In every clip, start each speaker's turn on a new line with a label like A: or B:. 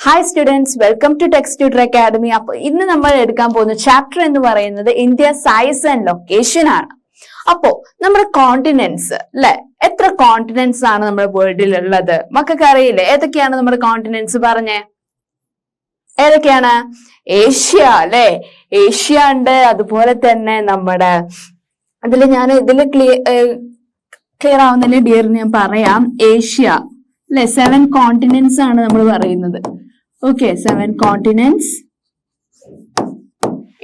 A: Hi students, welcome to Text Tutor Academy. അപ്പൊ ഇന്ന് നമ്മൾ എടുക്കാൻ പോകുന്ന ചാപ്റ്റർ എന്ന് പറയുന്നത് ഇന്ത്യ സൈസ് ആൻഡ് ലൊക്കേഷൻ ആണ്. അപ്പോ നമ്മുടെ കോണ്ടിനെന്റ്സ് അല്ലെ, എത്ര കോണ്ടിനെന്റ്സ് ആണ് നമ്മുടെ വേൾഡിൽ ഉള്ളത്? മക്കൾക്ക് അറിയില്ലേ ഏതൊക്കെയാണ് നമ്മുടെ കോണ്ടിനെന്റ്സ്? പറഞ്ഞേ, ഏതൊക്കെയാണ്? ഏഷ്യ അല്ലെ, ഏഷ്യ ഉണ്ട്. അതുപോലെ തന്നെ നമ്മുടെ ഇതില് ക്ലിയർ ആവുന്നില്ല ഡിയർ, ഞാൻ പറയാം. ഏഷ്യ അല്ലെ, 7 കോണ്ടിനെന്റ്സ് ആണ് നമ്മൾ പറയുന്നത്. Okay, 7 continents.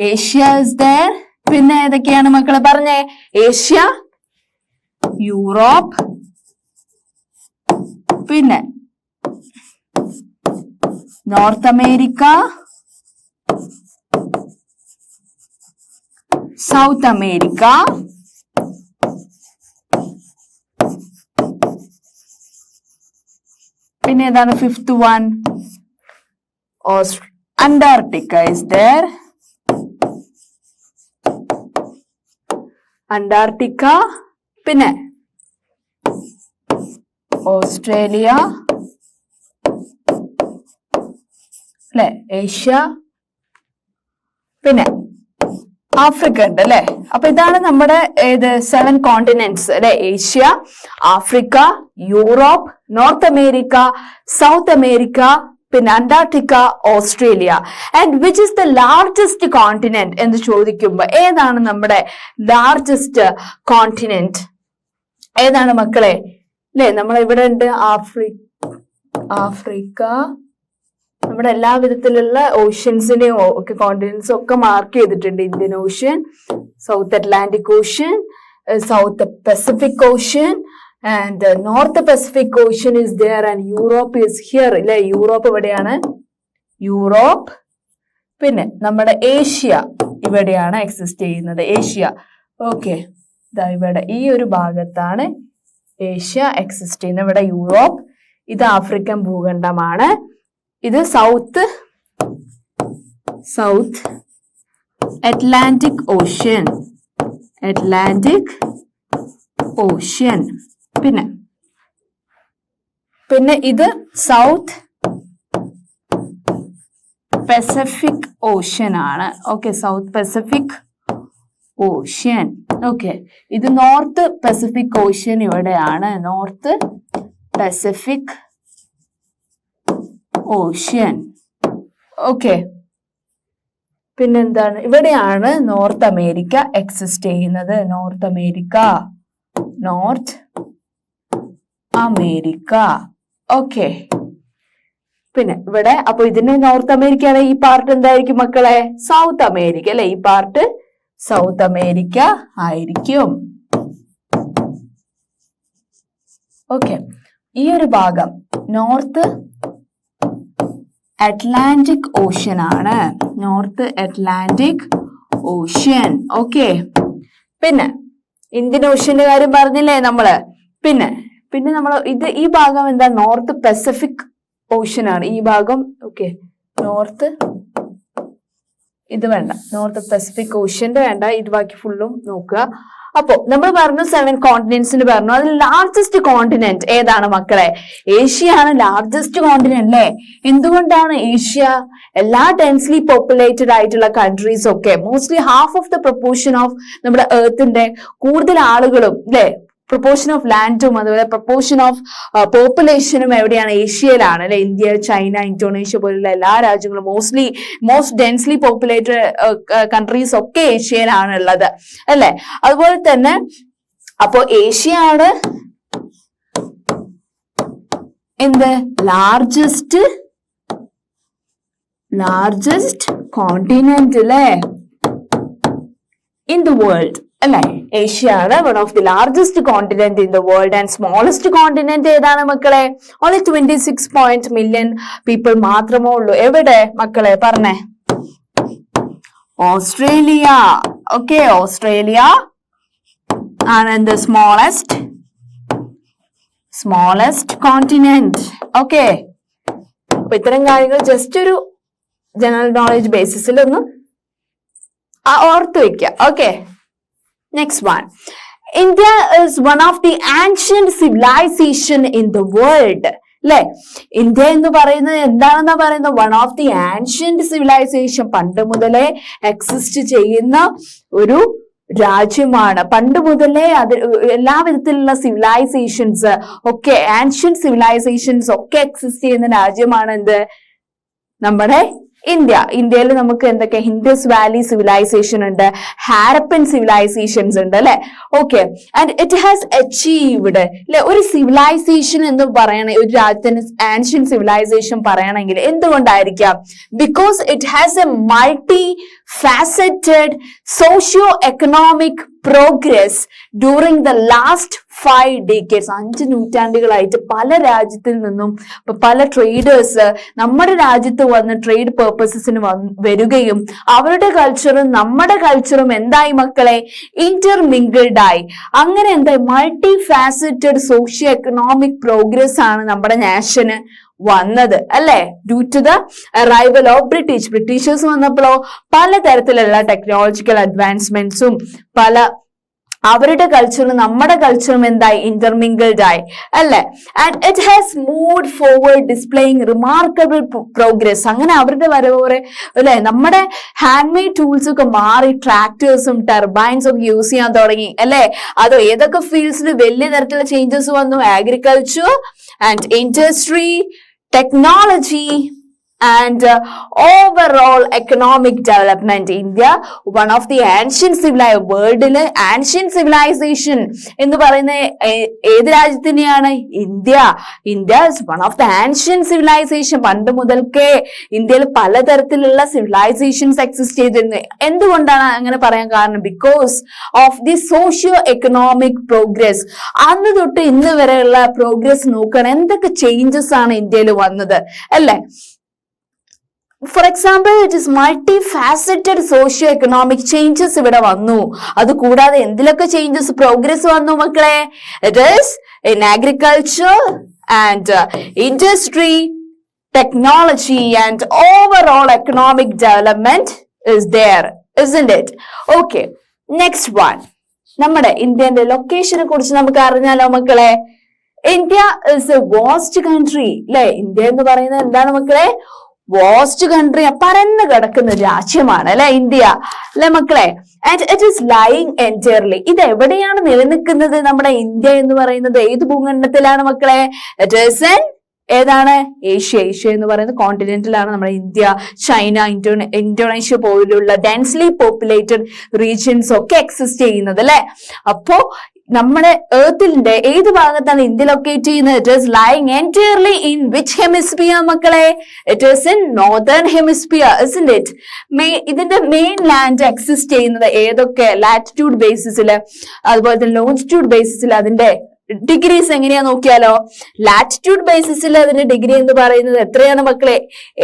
A: Asia is there. പിന്നെ ഏതൊക്കെയാണ് മക്കളെ പറഞ്ഞേ? ഏഷ്യ, യൂറോപ്പ്, പിന്നെ നോർത്ത് അമേരിക്ക, സൗത്ത് അമേരിക്ക, പിന്നെ ഏതാണ് 5th one? Antarctica is there. Antarctica, പിന്നെ ഓസ്ട്രേലിയ അല്ലെ, ഏഷ്യ, പിന്നെ ആഫ്രിക്ക ഉണ്ട് അല്ലെ. അപ്പൊ ഇതാണ് നമ്മുടെ 7 കോണ്ടിനെന്റ്സ് അല്ലെ. Asia, Africa, Europe, North America, South America, പിന്നെ Antarctica, Australia. And which is the largest continent എന്ന് ചോദിക്കുമ്പോ ഏതാണ് നമ്മുടെ ലാർജസ്റ്റ് കോണ്ടിനെന്റ്? ഏതാണ് മക്കളെ? അല്ലെ, നമ്മൾ ഇവിടെ ഉണ്ട് ആഫ്രിക്ക. നമ്മുടെ എല്ലാ വിധത്തിലുള്ള ഓഷ്യൻസിനെയും ഒക്കെ കോണ്ടിനെന്റ്സും ഒക്കെ മാർക്ക് ചെയ്തിട്ടുണ്ട്. Indian ocean, south Atlantic ocean, south Pacific ocean, and north Pacific ocean is there and Europe is here അല്ലെ. യൂറോപ്പ് ഇവിടെയാണ്, യൂറോപ്പ്. പിന്നെ നമ്മുടെ ഏഷ്യ ഇവിടെയാണ് എക്സിസ്റ്റ് ചെയ്യുന്നത്, ഏഷ്യ. ഓക്കെ, ഇതാ ഇവിടെ ഈ ഒരു ഭാഗത്താണ് ഏഷ്യ എക്സിസ്റ്റ് ചെയ്യുന്നത്. ഇവിടെ യൂറോപ്പ്. ഇത് ആഫ്രിക്കൻ ഭൂഖണ്ഡമാണ്. ഇത് സൗത്ത് അറ്റ്ലാന്റിക് ഓഷ്യൻ, പിന്നെ ഇത് സൗത്ത് പസഫിക് ഓഷ്യൻ ആണ്. Okay, south Pacific ocean. Okay, ഇത് നോർത്ത് പസഫിക് ഓഷ്യൻ ഇവിടെയാണ്, നോർത്ത് പസഫിക് ഓഷ്യൻ. ഓക്കെ, പിന്നെന്താണ്? ഇവിടെയാണ് നോർത്ത് അമേരിക്ക എക്സിസ്റ്റ് ചെയ്യുന്നത്. North America. ഓക്കെ, പിന്നെ ഇവിടെ അപ്പൊ ഇതിന് നോർത്ത് അമേരിക്കയാണ്. ഈ പാർട്ട് എന്തായിരിക്കും മക്കളെ? സൗത്ത് അമേരിക്ക അല്ലെ. ഈ പാർട്ട് സൗത്ത് അമേരിക്ക ആയിരിക്കും. ഓക്കെ, ഈ ഒരു ഭാഗം നോർത്ത് അറ്റ്ലാന്റിക് ഓഷ്യൻ ആണ്, നോർത്ത് അറ്റ്ലാന്റിക് ഓഷ്യൻ. ഓക്കെ, പിന്നെ ഇന്ത്യൻ ഓഷ്യന്റെ കാര്യം പറഞ്ഞില്ലേ നമ്മള്. പിന്നെ നമ്മൾ ഈ ഭാഗം എന്താ? നോർത്ത് പസഫിക് ഓഷ്യൻ ആണ് ഈ ഭാഗം. ഓക്കെ, ഇത് വേണ്ട, നോർത്ത് പസഫിക് ഓഷ്യന്റെ വേണ്ട, ഇത് ബാക്കി ഫുള്ളും നോക്കുക. അപ്പോ നമ്മൾ പറഞ്ഞു 7 കോണ്ടിനെന്റ്സിന് പറഞ്ഞു. അതിൽ ലാർജസ്റ്റ് കോണ്ടിനെന്റ് ഏതാണ് മക്കളെ? ഏഷ്യ ആണ് ലാർജസ്റ്റ് കോണ്ടിനെന്റ് അല്ലെ. എന്തുകൊണ്ടാണ് ഏഷ്യ? എല്ലാ ഡെൻസ്ലി പോപ്പുലേറ്റഡ് ആയിട്ടുള്ള കൺട്രീസ് ഒക്കെ mostly half of the proportion of നമ്മുടെ എർത്തിന്റെ കൂടുതൽ ആളുകളും അല്ലെ, പ്രൊപ്പോർഷൻ ഓഫ് ലാൻഡും അതുപോലെ പ്രൊപ്പോർഷൻ ഓഫ് പോപ്പുലേഷനും എവിടെയാണ്? ഏഷ്യയിലാണ് അല്ലെ. ഇന്ത്യ, ചൈന, ഇന്തോനേഷ്യ പോലുള്ള എല്ലാ രാജ്യങ്ങളും മോസ്റ്റ് ഡെൻസ്ലി പോപ്പുലേറ്റഡ് കൺട്രീസ് ഒക്കെ ഏഷ്യയിലാണ് ഉള്ളത് അല്ലെ. അതുപോലെ തന്നെ അപ്പോ ഏഷ്യയാണ് എന്ത്? ലാർജസ്റ്റ് കോണ്ടിനെന്റ് അല്ലെ ഇൻ ദ വേൾഡ് അല്ലെ. ഏഷ്യ ആണ് one of the largest continent in the world. And smallest continent ഏതാണ് മക്കളെ? ഓൺലി 26 മില്യൺ പീപ്പിൾ മാത്രമേ ഉള്ളൂ. എവിടെ മക്കളെ? പറഞ്ഞേ. ഓസ്ട്രേലിയ. ഓക്കെ, ഓസ്ട്രേലിയ ആണ് the smallest continent. ഓക്കെ, അപ്പൊ ഇത്തരം കാര്യങ്ങൾ ജസ്റ്റ് ഒരു ജനറൽ നോളജ് ബേസിസിൽ ഒന്ന് ഓർത്തു വെക്കുക. Okay, next one. India is one of the ancient civilization in the world. അല്ലെ? ഇന്ത്യ എന്ന് പറയുന്നത് എന്താണെന്നാ പറയുന്നത്? One of the ancient civilization, പണ്ട് മുതലേ എക്സിസ്റ്റ് ചെയ്യുന്ന ഒരു രാജ്യമാണ്. പണ്ട് മുതലേ അത് എല്ലാ വിധത്തിലുള്ള സിവിലൈസേഷൻസ് ഒക്കെ, ആൻഷ്യന്റ് സിവിലൈസേഷൻസ് ഒക്കെ എക്സിസ്റ്റ് ചെയ്യുന്ന രാജ്യമാണ് എന്ത്? നമ്മുടെ ഇന്ത്യ. ഇന്ത്യയിൽ നമുക്ക് എന്തൊക്കെ? ഇൻഡസ് വാലി സിവിലൈസേഷൻ ഉണ്ട്, ഹാരപ്പൻ സിവിലൈസേഷൻസ് ഉണ്ട്, അല്ലെ? Okay. And it has achieved, അല്ലെ? ഒരു സിവിലൈസേഷൻ എന്ന് പറയണ, ഒരു രാജ്യത്തിന് ആൻഷ്യൻ സിവിലൈസേഷൻ പറയണമെങ്കിൽ എന്തുകൊണ്ടായിരിക്കാം? Because it has a multi faceted socio-economic progress during the last 5 decades. 5 നൂറ്റാണ്ടുകളായിട്ട് പല രാജ്യത്തിൽ നിന്നും പല ട്രേഡേഴ്സ് നമ്മുടെ രാജ്യത്ത് വന്ന് ട്രേഡ് പേർപ്പസസിന് വരികയും അവരുടെ കൾച്ചറും നമ്മുടെ കൾച്ചറും എന്തായി മക്കളെ? ഇന്റർമിങ്കിൾഡ് ആയി. അങ്ങനെ എന്തായി? Multi faceted socio economic progress ആണ് നമ്മുടെ നാഷന് വന്നത്, അല്ലെ? Due to the arrival of Britishers വന്നപ്പോഴോ പലതരത്തിലുള്ള ടെക്നോളജിക്കൽ അഡ്വാൻസ്മെന്റ്സും പല അവരുടെ കൾച്ചറും നമ്മുടെ കൾച്ചറും എന്തായി? ഇന്റർമിങ്കിൾഡ് ആയി, അല്ലെ? And it has moved forward displaying remarkable progress. അങ്ങനെ അവരുടെ വരവോടെ, അല്ലെ, നമ്മുടെ ഹാൻഡ് മെയ്ഡ് ടൂൾസ് ഒക്കെ മാറി ട്രാക്ടേഴ്സും ടർബൈൻസും ഒക്കെ യൂസ് ചെയ്യാൻ തുടങ്ങി, അല്ലെ? അതോ ഏതൊക്കെ ഫീൽഡ്സിൽ വലിയ തരത്തിലുള്ള ചേഞ്ചസ് വന്നു? Agriculture and industry, technology and overall economic development. India, one of the ancient world ancient civilization എന്ന് പറയുന്ന ഏത് രാജ്യത്തിനെയാണ്? India. India is one of the ancient civilization. പണ്ട് മുതൽക്കേ ഇന്ത്യയിൽ പലതരത്തിലുള്ള സിവിലൈസേഷൻസ് എക്സിസ്റ്റ് ചെയ്തിരുന്നു. എന്തുകൊണ്ടാണ് അങ്ങനെ പറയാൻ കാരണം? Because of the socio economic progress. അന്ന് തൊട്ട് ഇന്ന് വരെയുള്ള പ്രോഗ്രസ് നോക്കണം, എന്തൊക്കെ ചേഞ്ചസ് ആണ് ഇന്ത്യയിൽ വന്നത്, അല്ലെ? For example, it is multi faceted socio economic changes ഇവിടെ വന്നു. അത് കൂടാതെ എന്തിലൊക്കെ ചേഞ്ചസ് പ്രോഗ്രസ് വന്നു മക്കളെ? It is in agriculture and industry, technology and overall economic development is there, isn't it? Okay, next one. നമ്മുടെ ഇന്ത്യന്റെ ലൊക്കേഷനെ കുറിച്ച് നമുക്ക് അറിഞ്ഞാലോ മക്കളെ? India is a vast country, അല്ലെ? ഇന്ത്യ എന്ന് പറയുന്നത് എന്താണ് മക്കളെ? വാസ്റ്റ് കൺട്രി, പരന്ന് കിടക്കുന്ന രാജ്യമാണ്, അല്ലെ ഇന്ത്യ, അല്ലെ മക്കളെ? And it is lying entirely. ഇത് എവിടെയാണ് നിലനിൽക്കുന്നത്? നമ്മുടെ ഇന്ത്യ എന്ന് പറയുന്നത് ഏത് ഭൂഖണ്ഡത്തിലാണ് മക്കളെ? ഇറ്റ് ഈസ് ഇൻ ഏതാണ്? ഏഷ്യ. ഏഷ്യ എന്ന് പറയുന്ന കോണ്ടിനെന്റിലാണ് നമ്മുടെ ഇന്ത്യ, ചൈന, ഇന്തോനേഷ്യ പോലുള്ള ഡെൻസ്ലി പോപ്പുലേറ്റഡ് റീജിയൻസ് ഒക്കെ എക്സിസ്റ്റ് ചെയ്യുന്നത്, അല്ലെ? അപ്പോ നമ്മുടെ എർത്തിന്റെ ഏത് ഭാഗത്താണ് ഇന്ത്യ ലൊക്കേറ്റ് ചെയ്യുന്നത്? It is lying entirely in which hemisphere മക്കളെ? It is in northern hemisphere, isn't it? ഇതിന്റെ മെയിൻ ലാൻഡ് എക്സിസ്റ്റ് ചെയ്യുന്നത് ഏതൊക്കെ ലാറ്റിറ്റ്യൂഡ് ബേസിസിൽ, അതുപോലെ തന്നെ ലോഞ്ചിറ്റ്യൂഡ് ബേസിസിൽ. അതിന്റെ ഡിഗ്രീസ് എങ്ങനെയാ നോക്കിയാലോ? ലാറ്റിറ്റ്യൂഡ് ബേസിസിൽ അതിന്റെ ഡിഗ്രി എന്ന് പറയുന്നത് എത്രയാണ് മക്കളെ?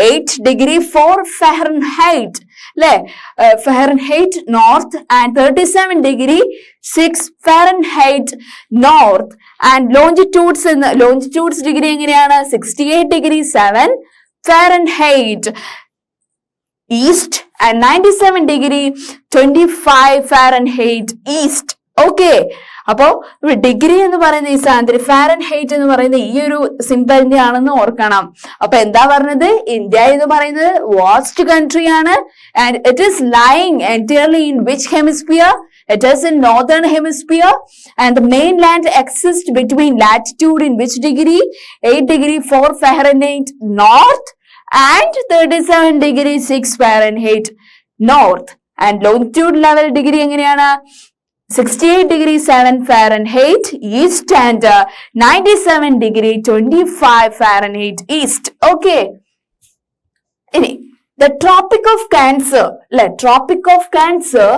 A: 8 ഡിഗ്രി 4 ഫാരൻഹൈറ്റ്, അല്ലെ? Fahrenheit north and 37 degree 6 Fahrenheit north. And longitudes degree എങ്ങനെയാണ്? 68 degree 7 Fahrenheit east and 97 degree 25 Fahrenheit east. Okay, അപ്പോ ഡിഗ്രി എന്ന് പറയുന്ന ഈ സാധനത്തിന് ഫാരൻഹൈറ്റ് എന്ന് പറയുന്ന ഈ ഒരു സിമ്പിളിന്റെ ആണെന്ന് ഓർക്കണം. അപ്പൊ എന്താ പറഞ്ഞത്? ഇന്ത്യ എന്ന് പറയുന്നത് വാസ്റ്റ് കൺട്രി ആണ്. And it is lying entirely in which hemisphere? It is in northern hemisphere, and the mainland exists between latitude in which degree? 8 degree 4 Fahrenheit north and 37 degree 6 Fahrenheit north. And longitude level degree എങ്ങനെയാണ്? 68 degree 7 Fahrenheit east and 97 degree 25 Fahrenheit east. Okay. ഇനി the Tropic of Cancer, Tropic of Cancer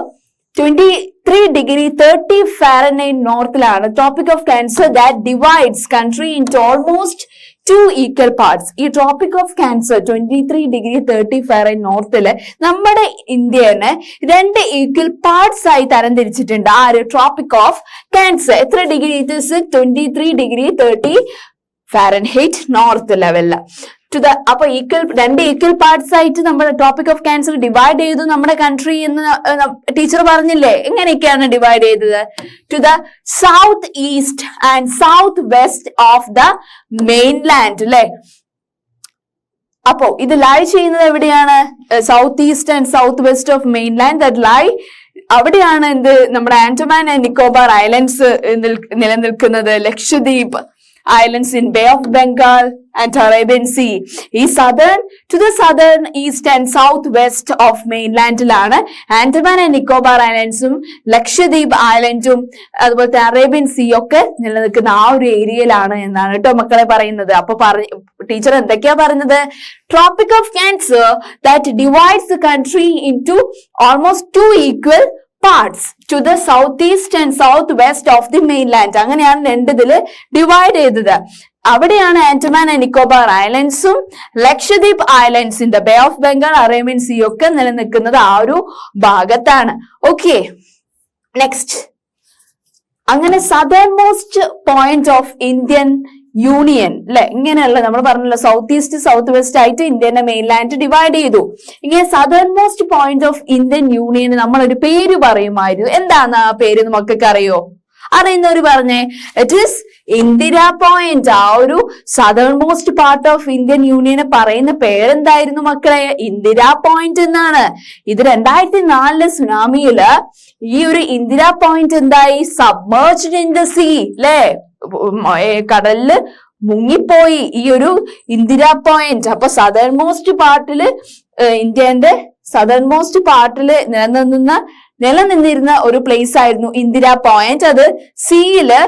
A: 23 degree 30 Fahrenheit northലാണ് Tropic of Cancer that divides country into almost 2 equal parts. ഈ Tropic of Cancer 23 degree 30 Fahrenheit നോർത്തില് നമ്മുടെ ഇന്ത്യനെ 2 equal parts ആയി തരംതിരിച്ചിട്ടുണ്ട്. ആ ഒരു Tropic of Cancer എത്ര degree? It is 23 degree 30 Fahrenheit north ലെവലില്. അപ്പൊ രണ്ട് equal parts ആയിട്ട് നമ്മുടെ ടോപ്പിക് ഓഫ് ക്യാൻസർ ഡിവൈഡ് ചെയ്തു നമ്മുടെ കൺട്രി എന്ന് ടീച്ചർ പറഞ്ഞില്ലേ? എങ്ങനെയൊക്കെയാണ് ഡിവൈഡ് ചെയ്തത്? To the south east and south west of the mainland അല്ലെ. അപ്പോ ഇത് ലൈ ചെയ്യുന്നത് എവിടെയാണ്? South east and south west of mainland. That lie അവിടെയാണ് നമ്മുടെ ആൻഡമാൻ ആൻഡ് നിക്കോബാർ ഐലൻഡ്സ് നിലനിൽക്കുന്നത്. Lakshadweep islands in Bay of Bengal and Arabian Sea. ഈ to the southern east and southwest of mainlandലാണ് ആൻഡമാൻ ആൻഡ് നിക്കോബാർ ഐലൻഡ്സും ലക്ഷദ്വീപ് ഐലൻഡും അതുപോലത്തെ അറേബ്യൻ സീ ഒക്കെ നിലനിൽക്കുന്ന ആ ഒരു ഏരിയയിലാണ് എന്നാണ് കേട്ടോ മക്കളെ പറയുന്നത്. അപ്പൊ ടീച്ചർ എന്തൊക്കെയാ പറഞ്ഞത്? Tropic of cancer that divides the country into almost 2 equal parts to the southeast and southwest of the mainland. അങ്ങനെയാണ് രണ്ടിതില് ഡിവൈഡ് ചെയ്തത്. അവിടെയാണ് ആൻഡമാൻ ആൻഡ് നിക്കോബാർ ഐലൻഡ്സും ലക്ഷദ്വീപ് ഐലൻഡ്സിന്റെ bay of Bengal Arabian sea ഒക്കെ നിലനിൽക്കുന്നത് ആ ഒരു ഭാഗത്താണ്. Okay, next. അങ്ങനെ southern most point of Indian union അല്ലെ, ഇങ്ങനെയല്ല നമ്മൾ പറഞ്ഞല്ലോ സൗത്ത് ഈസ്റ്റ് സൗത്ത് വെസ്റ്റ് ആയിട്ട് ഇന്ത്യന്റെ മെയിൻലാൻഡ് ഡിവൈഡ് ചെയ്തു. ഇങ്ങനെ southern most point of Indian യൂണിയന് നമ്മളൊരു പേര് പറയുമായിരുന്നു. എന്താണ് ആ പേര് നമുക്കൊക്കെ അറിയോ? അറിയുന്നവര് പറഞ്ഞേ. It is Indira point. ആ ഒരു southern most part of Indian യൂണിയന് പറയുന്ന പേരെന്തായിരുന്നു മക്കളെ? ഇന്ദിരാ പോയിന്റ് എന്നാണ്. ഇത് 2004 സുനാമിയില് ഈ ഒരു ഇന്ദിരാ പോയിന്റ് എന്തായി? സബ്മേർജ്ഡ് ഇൻ ദ സീ അല്ലെ, കടലില് മുങ്ങിപ്പോയി ഈ ഒരു ഇന്ദിരാ പോയിന്റ്. അപ്പൊ സദേൺ മോസ്റ്റ് പാർട്ടില് ഇന്ത്യന്റെ സദേൺ മോസ്റ്റ് പാർട്ടില് നിലനിന്നിരുന്ന ഒരു പ്ലേസ് ആയിരുന്നു ഇന്ദിരാ പോയിന്റ്. അത് സീയില്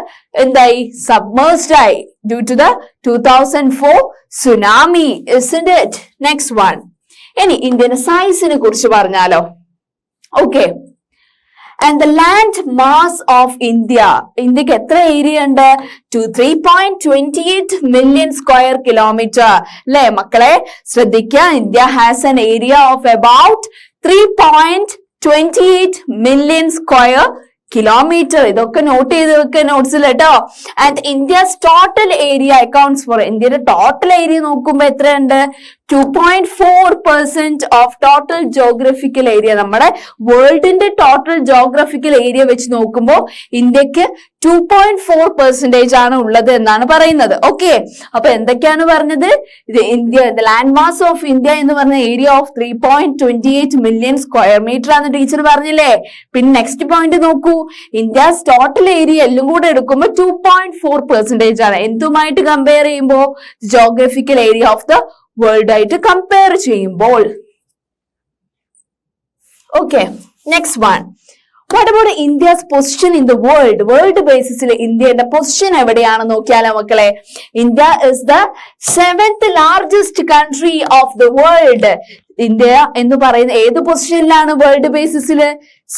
A: എന്തായി? സബ്മേർജ്ഡ് ആയി due to the 2004 tsunami. isn't it? Next one. ഇനി ഇന്ത്യന്റെ സൈസിനെ കുറിച്ച് പറഞ്ഞാലോ? Okay, and the land mass of India. ഇന്ത്യക്ക് എത്ര ഏരിയ ഉണ്ട്? 3.28 million square kilometer അല്ലെ മക്കളെ? ശ്രദ്ധിക്കുക, India has an area of about 3.28 million square kilometer. ഇതൊക്കെ നോട്ട് ചെയ്ത് വെക്കുക നോട്ട്സിൽ കേട്ടോ. And India's total area accounts for, ഇന്ത്യയുടെ ടോട്ടൽ ഏരിയ നോക്കുമ്പോ എത്രയുണ്ട്? 2.4% ഓഫ് ടോട്ടൽ ജോഗ്രഫിക്കൽ ഏരിയ. നമ്മുടെ വേൾഡിന്റെ ടോട്ടൽ ജോഗ്രഫിക്കൽ ഏരിയ വെച്ച് നോക്കുമ്പോൾ ഇന്ത്യക്ക് 2.4% ആണ് ഉള്ളത് എന്നാണ് പറയുന്നത്. ഓക്കെ, അപ്പൊ എന്തൊക്കെയാണ് പറഞ്ഞത്? ഇത് India land mass of India എന്ന് പറഞ്ഞ area of 3.28 million square meter ആണ് ടീച്ചർ പറഞ്ഞില്ലേ. പിന്നെ നെക്സ്റ്റ് പോയിന്റ് നോക്കൂ, ഇന്ത്യസ് ടോട്ടൽ ഏരിയ എല്ലാം കൂടെ എടുക്കുമ്പോൾ 2.4% ആണ്. എന്തുമായിട്ട് കമ്പയർ ചെയ്യുമ്പോൾ? Geographical area of the world ആയിട്ട് കമ്പയർ ചെയ്യുമ്പോൾ. Okay, next one. What about India's position in the world? World ബേസിസിൽ ഇന്ത്യയുടെ പൊസിഷൻ എവിടെയാണെന്ന് നോക്കിയാലോ മക്കളെ? India is the 7th largest country of the world. India എന്ന് പറയുന്ന ഏത് പൊസിഷനിലാണ് വേൾഡ് ബേസിസില്?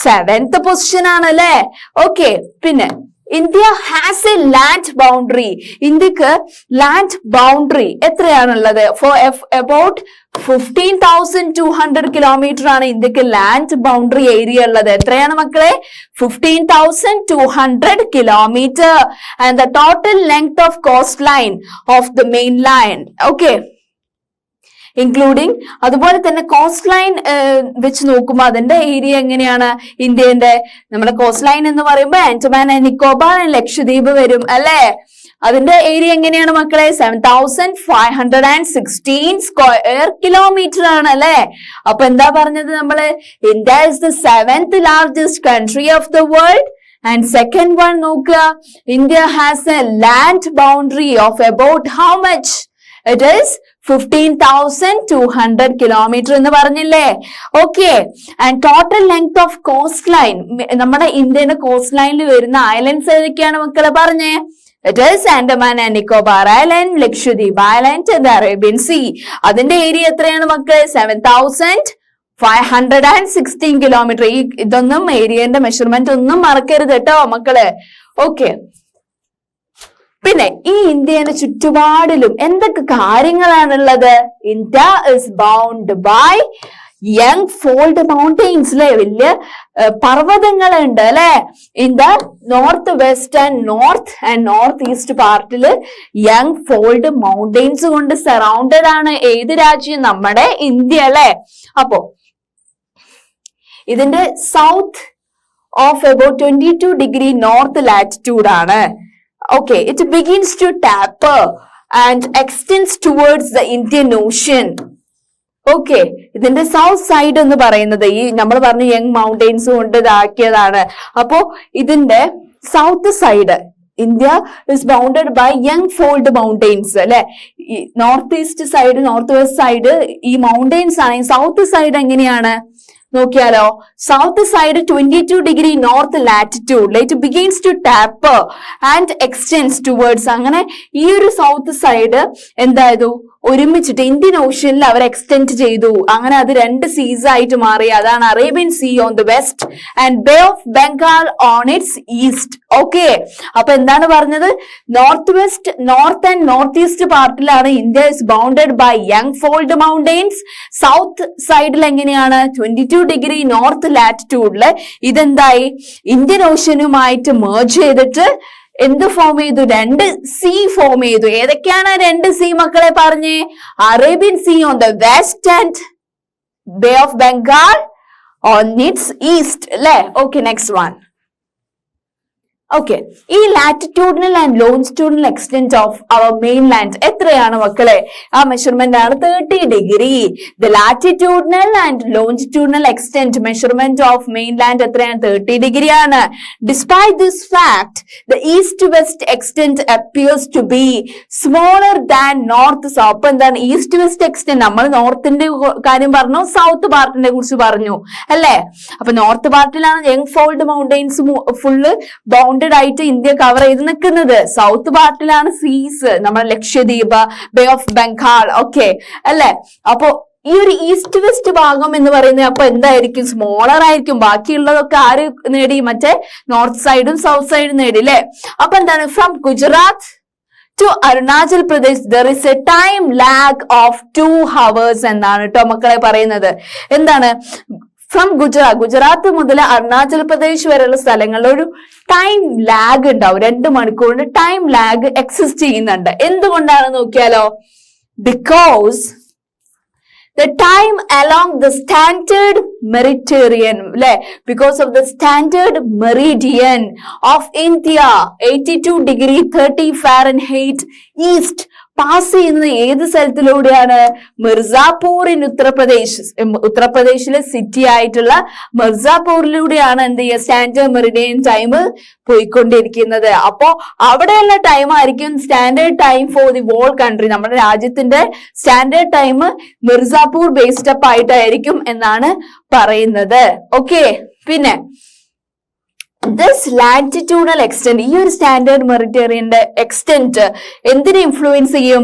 A: 7th പൊസിഷൻ ആണ് അല്ലെ. ഓക്കെ, പിന്നെ India has a land boundary. ഇന്ത്യക്ക് ലാൻഡ് ബൗണ്ടറി എത്രയാണുള്ളത്? ഫോർ അബൌട്ട് 15,200 കിലോമീറ്റർ ആണ് ഇന്ത്യക്ക് ലാൻഡ് ബൗണ്ടറി ഏരിയ ഉള്ളത്. എത്രയാണ് മക്കളെ? 15,200 kilometre. And the total length of coast line of the main line. Okay, including അതുപോലെ തന്നെ കോസ്റ്റ് ലൈൻ വെച്ച് നോക്കുമ്പോൾ അതിന്റെ ഏരിയ എങ്ങനെയാണ്? ഇന്ത്യന്റെ നമ്മുടെ കോസ്റ്റ് ലൈൻ എന്ന് പറയുമ്പോൾ ആൻഡമാൻ ആൻഡ് നിക്കോബാർ ആൻഡ് ലക്ഷദ്വീപ് വരും അല്ലെ. അതിന്റെ ഏരിയ എങ്ങനെയാണ് മക്കളെ? 7,516 സ്ക്വയർ കിലോമീറ്റർ ആണ് അല്ലെ. അപ്പൊ എന്താ പറഞ്ഞത് നമ്മള്? India is the 7th largest country of the world. And second one നോക്കുക, India has a land boundary of about how much? It is 15,200 kilometre എന്ന് പറഞ്ഞില്ലേ. Okay, and total length of coast line, നമ്മുടെ ഇന്ത്യയുടെ cost ലൈനിൽ വരുന്ന islands ഏതൊക്കെയാണ് മക്കളെ പറഞ്ഞേ? It is Andaman and Nicobar Island, Lakshadweep Island and the Arabian Sea. അതിന്റെ ഏരിയ എത്രയാണ് മക്കളെ? 7,516 കിലോമീറ്റർ. ഇതൊന്നും ഏരിയന്റെ മെഷർമെന്റ് ഒന്നും മറക്കരുത് കേട്ടോ മക്കളെ. ഓക്കെ, പിന്നെ ഈ ഇന്ത്യയുടെ ചുറ്റുപാടിലും എന്തൊക്കെ കാര്യങ്ങളാണുള്ളത്? India is bound by young fold mountains അല്ലെ, വലിയ പർവ്വതങ്ങളുണ്ട് അല്ലെ. In the north west and north east പാർട്ടില് യങ് ഫോൾഡ് മൗണ്ടെയിൻസ് കൊണ്ട് സറൗണ്ടഡ് ആണ് ഏത് രാജ്യം? നമ്മുടെ ഇന്ത്യ അല്ലെ. അപ്പോ ഇതിന്റെ south of about 22 degree north latitude ആണ്. Okay, it begins to taper and extends towards the Indian Ocean. Okay, ഇതിന്റെ സൗത്ത് സൈഡ് എന്ന് പറയുന്നത് ഈ നമ്മൾ പറഞ്ഞ യങ് മൗണ്ടെയിൻസ് കൊണ്ട് ഇതാക്കിയതാണ്. അപ്പോ ഇതിന്റെ south side India is bounded by young fold mountains അല്ലെ. North east side, north west side ഈ മൗണ്ടെയിൻസ് ആണ്. സൗത്ത് സൈഡ് എങ്ങനെയാണ് നോക്കിയാലോ? South side 22 degree north latitude, it begins to taper and extends towards. അങ്ങനെ ഈ ഒരു സൗത്ത് സൈഡ് എന്തായത് ഒരുമിച്ചിട്ട് ഇന്ത്യൻ ഓഷ്യനിൽ അവർ എക്സ്റ്റെൻഡ് ചെയ്തു. അങ്ങനെ അത് 2 സീസ് ആയിട്ട് മാറി. അതാണ് Arabian sea on the west and bay of Bengal on its east. Okay, അപ്പൊ എന്താണ് പറഞ്ഞത്? North west, north and north east പാർട്ടിലാണ് India is bounded by young fold mountains. South സൈഡിൽ എങ്ങനെയാണ്? 22 ഡിഗ്രി നോർത്ത് ലാറ്റിറ്റ്യൂഡില് ഇതെന്തായി? ഇന്ത്യൻ ഓഷ്യനുമായിട്ട് മേർജ് ചെയ്തിട്ട് എന്ത് ഫോം ചെയ്തു? 2 സീ ഫോം ചെയ്തു. ഏതൊക്കെയാണ് 2 സീ മക്കളെ പറഞ്ഞേ? Arabian sea on the west and bay of Bengal on its east അല്ലെ. Okay, next one. ഓക്കെ, ഈ latitudinal and longitudinal extent of our main land എത്രയാണ് മക്കളെ? ആ മെഷർമെന്റ് ആണ് 30 degree. The latitudinal and longitudinal extent measurement of main land എത്രയാണ്? 30 degree ആണ്. Despite this fact the east west extent appears to be smaller than north south. അപ്പൊ എന്താണ് east west extent? നമ്മൾ നോർത്തിന്റെ കാര്യം പറഞ്ഞു, സൗത്ത് പാർട്ടിനെ കുറിച്ച് പറഞ്ഞു അല്ലെ. അപ്പൊ നോർത്ത് പാർട്ടിലാണ് യങ് ഫോൾഡ് മൗണ്ടെയിൻസ് ഫുള്ള് ആയിട്ട് ഇന്ത്യ കവർ ചെയ്ത് നിൽക്കുന്നത്. സൗത്ത് പാർട്ടിലാണ് സീസ്, നമ്മുടെ Lakshadweep, bay of Bengal. Okay അല്ലെ. അപ്പോ ഈ ഒരു ഈസ്റ്റ് വെസ്റ്റ് ഭാഗം എന്ന് പറയുന്നത് അപ്പൊ എന്തായിരിക്കും? സ്മോളർ ആയിരിക്കും. ബാക്കിയുള്ളതൊക്കെ ആര് നേടി? മറ്റേ നോർത്ത് സൈഡും സൗത്ത് സൈഡും നേടി അല്ലെ. അപ്പൊ എന്താണ്? From Gujarat to Arunachal Pradesh there is a time lag of 2 hours എന്നാണ് കേട്ടോ മക്കളെ പറയുന്നത്. എന്താണ്? ഫ്രം ഗുജറാത്ത് മുതൽ അരുണാചൽ പ്രദേശ് വരെയുള്ള സ്ഥലങ്ങളിൽ ഒരു ടൈം ലാഗ് ഉണ്ടാവും. 2 മണിക്കൂറിന്റെ ടൈം ലാഗ് എക്സിസ്റ്റ് ചെയ്യുന്നുണ്ട്. എന്തുകൊണ്ടാണ് നോക്കിയാലോ? Because the time along the standard meridian അല്ലെ, because of the standard meridian of India 82 degree 30 Fahrenheit east pass ചെയ്യുന്നത് ഏത് സ്ഥലത്തിലൂടെയാണ്? മിർസാപൂർ ഇൻ ഉത്തർപ്രദേശിലെ സിറ്റി ആയിട്ടുള്ള മിർസാപൂരിലൂടെയാണ് എന്ത് ചെയ്യുക? സ്റ്റാൻഡേർഡ് മെറിഡിയൻ ടൈം പോയിക്കൊണ്ടിരിക്കുന്നത്. അപ്പോ അവിടെയുള്ള ടൈം ആയിരിക്കും standard time for the whole country. നമ്മുടെ രാജ്യത്തിന്റെ standard time Mirzapur based up ആയിട്ടായിരിക്കും എന്നാണ് പറയുന്നത്. ഓക്കെ, പിന്നെ ദിസ് ലാറ്റിറ്റ്യൂഡൽ എക്സ്റ്റെന്റ്, ഈ ഒരു സ്റ്റാൻഡേർഡ് മെറിഡിയന്റെ എക്സ്റ്റെന്റ് എന്തിനെ ഇൻഫ്ലുവൻസ് ചെയ്യും?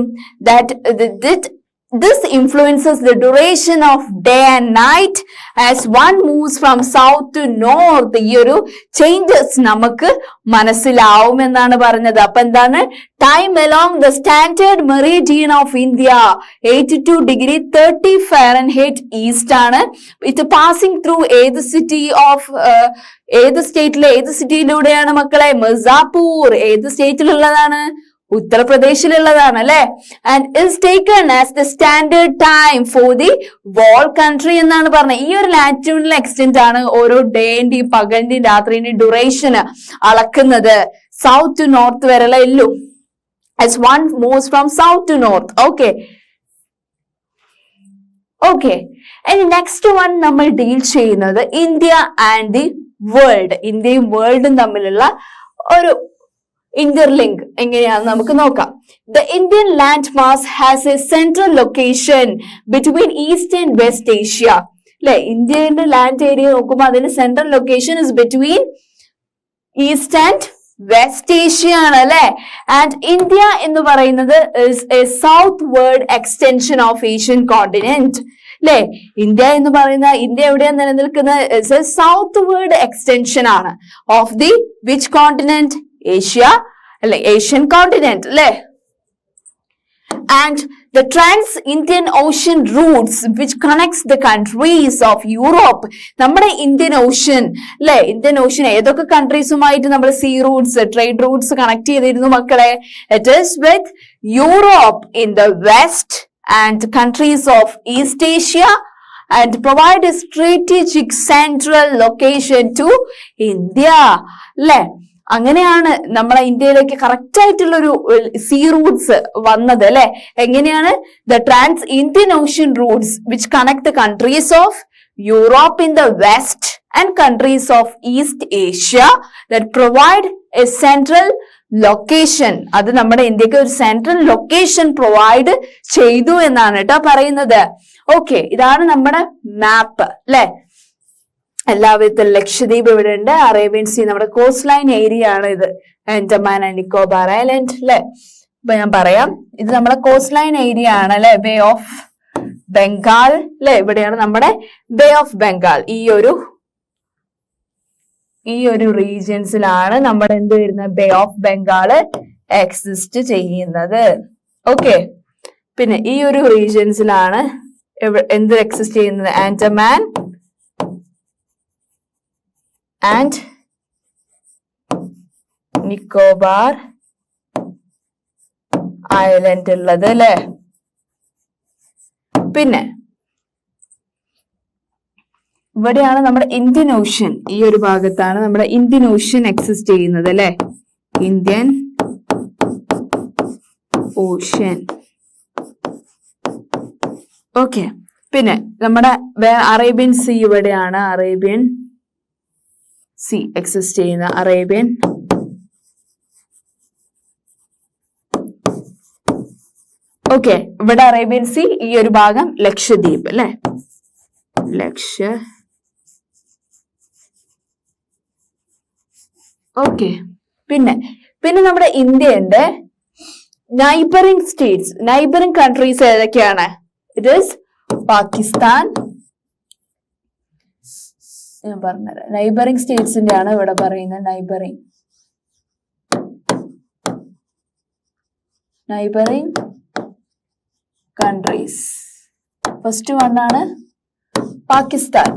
A: This influences the duration of day and night as one moves from south to north. ഈ ഒരു ചേഞ്ചസ് നമുക്ക് മനസ്സിലാവും എന്നാണ് പറഞ്ഞത്. അപ്പൊ എന്താണ്? Time along the standard meridian of India 82 degree 30 Fahrenheit east ആണ്. ഇത് പാസിംഗ് ത്രൂ ഏത് സിറ്റി ഓഫ് ഏത് സ്റ്റേറ്റിലെ ഏത് സിറ്റിയിലൂടെയാണ് മക്കളെ? മിർസാപൂർ. ഏത് സ്റ്റേറ്റിലുള്ളതാണ്? ഉത്തർപ്രദേശിലുള്ളതാണ് അല്ലെ. And is taken as the standard time for the whole country എന്നാണ് പറഞ്ഞത്. ഈ ഒരു ലാറ്റിറ്റ്യൂഡിനൽ എക്സ്റ്റെന്റ് ആണ് ഓരോ ഡേന്റെയും പകലിന്റെയും രാത്രിന്റെയും ഡ്യൂറേഷൻ അളക്കുന്നത്. സൗത്ത് ടു നോർത്ത് വരെയുള്ള എല്ലും as one moves from south to north. Okay, and next one നമ്മൾ ഡീൽ ചെയ്യുന്നത് ഇന്ത്യ ആൻഡ് ദി വേൾഡ്. ഇന്ത്യയും വേൾഡും തമ്മിലുള്ള ഒരു ഇന്റർലിങ്ക് എങ്ങനെയാണെന്ന് നമുക്ക് നോക്കാം. The Indian land mass has a central location between east and west Asia അല്ലെ. ഇന്ത്യയുടെ ലാൻഡ് ഏരിയ നോക്കുമ്പോൾ അതിന്റെ central location is between east and west Asia ആണ് അല്ലെ. ആൻഡ് ഇന്ത്യ എന്ന് പറയുന്നത് is a southward extension of Asian continent അല്ലെ. India എന്ന് പറയുന്ന ഇന്ത്യ എവിടെയാണ് നിലനിൽക്കുന്നത്? സൗത്ത് വേർഡ് എക്സ്റ്റൻഷൻ ആണ് of the which continent? Asia അല്ലെ, ഏഷ്യൻ കോണ്ടിനെന്റ് അല്ലെ. and the trans-Indian ocean routes which connects the countries of Europe. നമ്മുടെ Indian Ocean അല്ലെ, ഇന്ത്യൻ ഓഷ്യൻ ഏതൊക്കെ കൺട്രീസുമായിട്ട് നമ്മൾ sea routes, trade routes connect ചെയ്തിരുന്നു മക്കളെ? It is with Europe in the west and countries of east Asia and provide a strategic central location to India. അല്ലെ, അങ്ങനെയാണ് നമ്മളെ ഇന്ത്യയിലേക്ക് കറക്റ്റ് ആയിട്ടുള്ള ഒരു സീ റൂട്ട്സ് വന്നത് അല്ലെ. എങ്ങനെയാണ്? The trans Indian ocean routes which connect the countries of Europe in the west and countries of east Asia that provide a central location. അത് നമ്മുടെ ഇന്ത്യക്ക് ഒരു സെൻട്രൽ ലൊക്കേഷൻ പ്രൊവൈഡ് ചെയ്തു എന്നാണ് കേട്ടോ പറയുന്നത്. ഓക്കെ, ഇതാണ് നമ്മുടെ മാപ്പ് അല്ലെ. എല്ലാവിധത്തിൽ ലക്ഷദ്വീപ് ഇവിടെ ഉണ്ട്, അറേബ്യൻ സീ നമ്മുടെ കോസ്റ്റ് ലൈൻ ഏരിയ ആണ് ഇത്, ആൻഡമാൻ ആൻഡ് നിക്കോബാർ ഐലൻഡ് അല്ലെ. ഇപ്പൊ ഞാൻ പറയാം, ഇത് നമ്മുടെ കോസ്റ്റ് ലൈൻ ഏരിയ ആണ് അല്ലെ. ബേ ഓഫ് ബംഗാൾ അല്ലെ, ഇവിടെയാണ് നമ്മുടെ ബേ ഓഫ് ബംഗാൾ. ഈ ഒരു റീജിയൻസിലാണ് നമ്മുടെ എന്ത് വരുന്നത്, ബേ ഓഫ് ബംഗാള് എക്സിസ്റ്റ് ചെയ്യുന്നത്. ഓക്കെ, പിന്നെ ഈ ഒരു റീജിയൻസിലാണ് എന്ത് എക്സിസ്റ്റ് ചെയ്യുന്നത്, ആൻഡമാൻ ആൻഡ് നിക്കോബാർ ഐലൻഡ് ഉള്ളത് അല്ലെ. പിന്നെ ഇവിടെയാണ് നമ്മുടെ ഇന്ത്യൻ ഓഷ്യൻ, ഈ ഒരു ഭാഗത്താണ് നമ്മുടെ ഇന്ത്യൻ ഓഷ്യൻ എക്സിസ്റ്റ് ചെയ്യുന്നത് അല്ലെ. Indian ocean. ഓക്കെ, പിന്നെ നമ്മുടെ അറേബ്യൻ സീ ഇവിടെയാണ്, അറേബ്യൻ സീ എക്സിസ്റ്റ് ചെയ്യുന്ന അറേബ്യൻ. ഓക്കെ, ഇവിടെ അറേബ്യൻ സീ, ഈ ഒരു ഭാഗം ലക്ഷദ്വീപ് അല്ലെ. ഓക്കെ, പിന്നെ നമ്മുടെ ഇന്ത്യന്റെ നൈബറിംഗ് സ്റ്റേറ്റ്സ്, നൈബറിംഗ് കൺട്രീസ് ഏതൊക്കെയാണ്? It is Pakistan. ഞാൻ പറഞ്ഞുതരാം, നൈബറിംഗ് സ്റ്റേറ്റ്സിന്റെ ആണ് ഇവിടെ പറയുന്നത്. Neighbouring countries. ഫസ്റ്റ് വൺ ആണ് പാകിസ്ഥാൻ.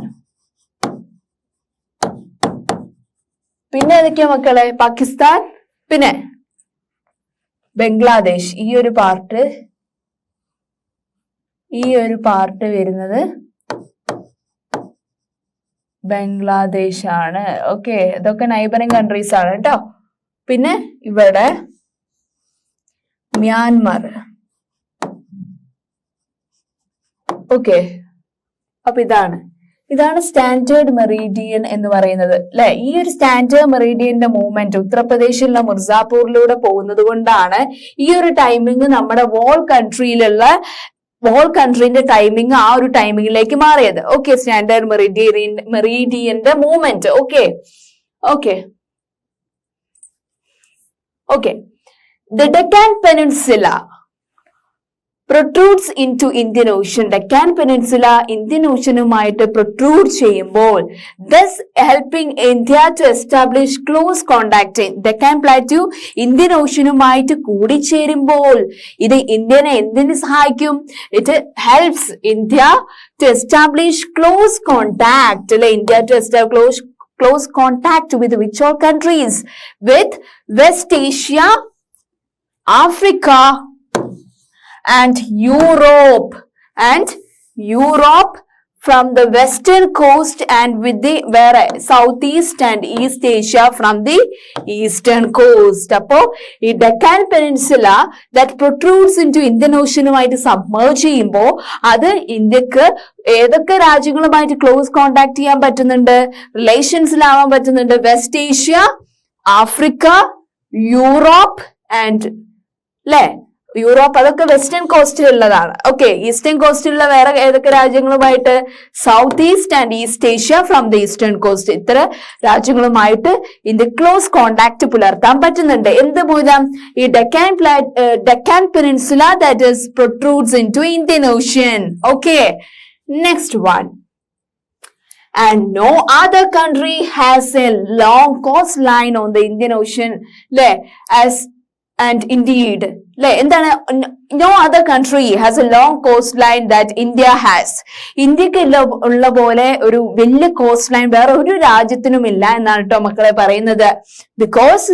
A: പിന്നെ ഏതൊക്കെയാ മക്കളെ? പാകിസ്ഥാൻ, പിന്നെ ബംഗ്ലാദേശ്. ഈ ഒരു പാർട്ട് വരുന്നത് ബംഗ്ലാദേശ് ആണ്. ഓക്കെ, ഇതൊക്കെ നൈബറിംഗ് കൺട്രീസ് ആണ് കേട്ടോ. പിന്നെ ഇവിടെ മ്യാൻമർ. ഓക്കെ, അപ്പൊ ഇതാണ് സ്റ്റാൻഡേർഡ് മെറീഡിയൻ എന്ന് പറയുന്നത് അല്ലെ. ഈ ഒരു സ്റ്റാൻഡേർഡ് മെറീഡിയന്റെ മൂവ്മെന്റ് ഉത്തർപ്രദേശിലുള്ള മിർസാപൂരിലൂടെ പോകുന്നത് കൊണ്ടാണ് ഈ ഒരു ടൈമിങ് നമ്മുടെ വോൾ കൺട്രീന്റെ ടൈമിങ് ആ ഒരു ടൈമിങ്ങിലേക്ക് മാറിയത്. ഓക്കെ, സ്റ്റാൻഡേർഡ് മെറീഡിയന്റെ movement. Okay, the Deccan peninsula protrudes into Indian ocean. Deccan peninsula Indian ഓഷ്യനുമായിട്ട് പ്രൊട്രൂഡ് ചെയ്യുമ്പോൾ thus helping India to establish close contact. Deccan plateau Indian ഓഷ്യനുമായിട്ട് കൂടിച്ചേരുമ്പോൾ ഇത് ഇന്ത്യനെ എന്തിന് സഹായിക്കും? It helps India to establish close contact അല്ലെ. India to establish close contact with which all countries? With west Asia, Africa and Europe from the western coast and with the southeast and east Asia from the eastern coast. അപ്പോ ഈ Deccan peninsula that protrudes into Indian ഓഷ്യനുമായിട്ട് submerge ചെയ്യുമ്പോൾ അത് ഇന്ത്യക്ക് ഏതൊക്കെ രാജ്യങ്ങളുമായിട്ട് close contact ചെയ്യാൻ പറ്റുന്നുണ്ട്, റിലേഷൻസിലാവാൻ പറ്റുന്നുണ്ട്? West Asia, Africa, Europe and അല്ലെ. യൂറോപ്പ് അതൊക്കെ വെസ്റ്റേൺ കോസ്റ്റിലുള്ളതാണ്. ഓക്കെ, ഈസ്റ്റേൺ കോസ്റ്റിലുള്ള വേറെ ഏതൊക്കെ രാജ്യങ്ങളുമായിട്ട്? South east and east Asia from the eastern coast. ഇത്ര രാജ്യങ്ങളുമായിട്ട് ഇന്ത്യ ക്ലോസ് കോണ്ടാക്ട് പുലർത്താൻ പറ്റുന്നുണ്ട്. എന്ത് മൂലം? ഈ Deccan peninsula that is protrudes into Indian ocean. Okay, next one. And no other country has a long coastline on the Indian Ocean as and indeed അല്ലെ എന്താണ് no other country has a long coastline that India has. ഇന്ത്യക്ക് ഉള്ള പോലെ ഒരു വലിയ cost line വേറെ ഒരു രാജ്യത്തിനും ഇല്ല എന്നാണ് കേട്ടോ മക്കളെ പറയുന്നത്. because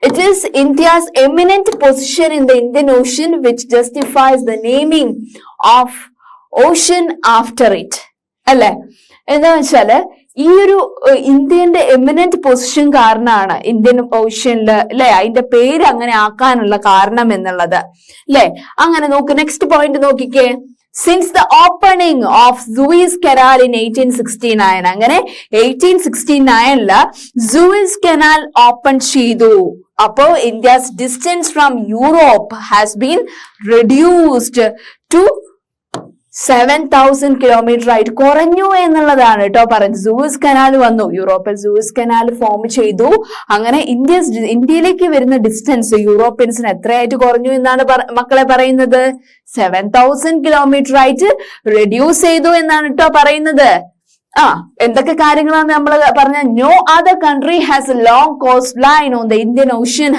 A: it is India's eminent position in the Indian Ocean which justifies the naming of ocean after it. അല്ലെ എന്താന്ന് വെച്ചാല് ഈ ഒരു ഇന്ത്യന്റെ എമിനന്റ് പൊസിഷൻ കാരണമാണ് ഇന്ത്യൻ ഓഷ്യനില് അല്ലെ അതിന്റെ പേര് അങ്ങനെ ആക്കാനുള്ള കാരണം എന്നുള്ളത് അല്ലെ. അങ്ങനെ നോക്ക് നെക്സ്റ്റ് പോയിന്റ് നോക്കിക്കേ. Since the opening of Suez Canal in 1869 അങ്ങനെ 1869 സൂയിസ് കനാൽ ഓപ്പൺ ചെയ്തു. അപ്പോ India's distance from Europe has been reduced to 7,000 kilometre ആയിട്ട് കുറഞ്ഞു എന്നുള്ളതാണ് കേട്ടോ പറയുന്നത്. സൂയിസ് കനാൽ വന്നു, യൂറോപ്പിൽ സൂയിസ് കനാൽ ഫോം ചെയ്തു. അങ്ങനെ ഇന്ത്യയിലേക്ക് വരുന്ന ഡിസ്റ്റൻസ് യൂറോപ്യൻസിന് എത്രയായിട്ട് കുറഞ്ഞു എന്നാണ് മക്കളെ പറയുന്നത്? 7,000 കിലോമീറ്റർ ആയിട്ട് റെഡ്യൂസ് ചെയ്തു എന്നാണ് കേട്ടോ പറയുന്നത്. എന്തൊക്കെ കാര്യങ്ങളാണ് നമ്മൾ പറഞ്ഞ? No other country has a long coast line on the Indian Ocean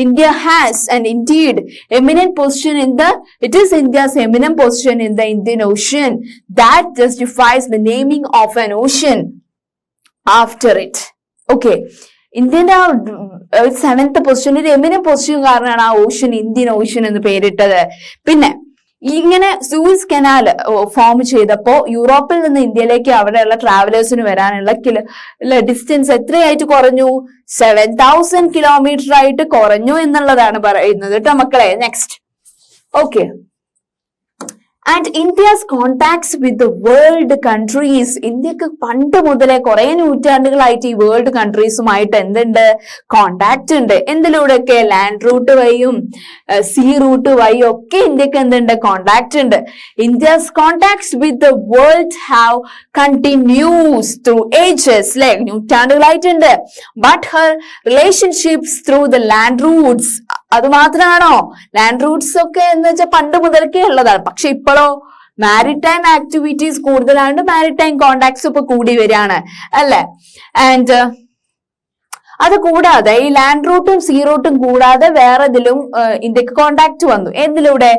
A: India has and indeed eminent position in the it is India's eminent position in the Indian Ocean that justifies the naming of an ocean after it. Okay, ഇന്ത്യന്റെ ആ 7th position eminent position കാരണമാണ് ആ ocean Indian ocean എന്ന് പേരിട്ടത്. പിന്നെ ഇങ്ങനെ Suess canal form ചെയ്തപ്പോ യൂറോപ്പിൽ നിന്ന് ഇന്ത്യയിലേക്ക് അവിടെയുള്ള ട്രാവലേഴ്സിന് വരാനുള്ള ഡിസ്റ്റൻസ് എത്രയായിട്ട് കുറഞ്ഞു? 7,000 കിലോമീറ്റർ ആയിട്ട് കുറഞ്ഞു എന്നുള്ളതാണ് പറയുന്നത് കേട്ടോ മക്കളെ. Next okay. And India's contacts with world countries. ഇന്ത്യക്ക് പണ്ട് മുതലേ കുറെ നൂറ്റാണ്ടുകളായിട്ട് ഈ വേൾഡ് കൺട്രീസുമായിട്ട് എന്തുണ്ട്? കോണ്ടാക്ട് ഉണ്ട്. എന്തിലൂടെയൊക്കെ? ലാൻഡ് റൂട്ട് വഴിയും സീ റൂട്ട് വഴിയും ഒക്കെ ഇന്ത്യക്ക് എന്തുണ്ട്? കോണ്ടാക്ട് ഉണ്ട്. India's contacts with the world have continues through ages അല്ലെ, നൂറ്റാണ്ടുകളായിട്ടുണ്ട്. But her relationships through the land routes. അത് മാത്രമാണോ? ലാൻഡ് റൂട്ട്സ് ഒക്കെ എന്ന് വെച്ചാൽ പണ്ട് മുതൽക്കേ ഉള്ളതാണ്. പക്ഷെ ഇപ്പോഴോ മാരിടൈം ആക്ടിവിറ്റീസ് കൂടുതലാണ്ട് മാരിടൈം കോണ്ടാക്ട്സ് ഇപ്പൊ കൂടി വരികയാണ് അല്ലെ. ആൻഡ് അത് കൂടാതെ ഈ ലാൻഡ് റൂട്ടും സീ റൂട്ടും കൂടാതെ വേറെ ഇതിലും ഇന്ത്യക്ക് കോണ്ടാക്ട് വന്നു. എന്തിലൂടെ?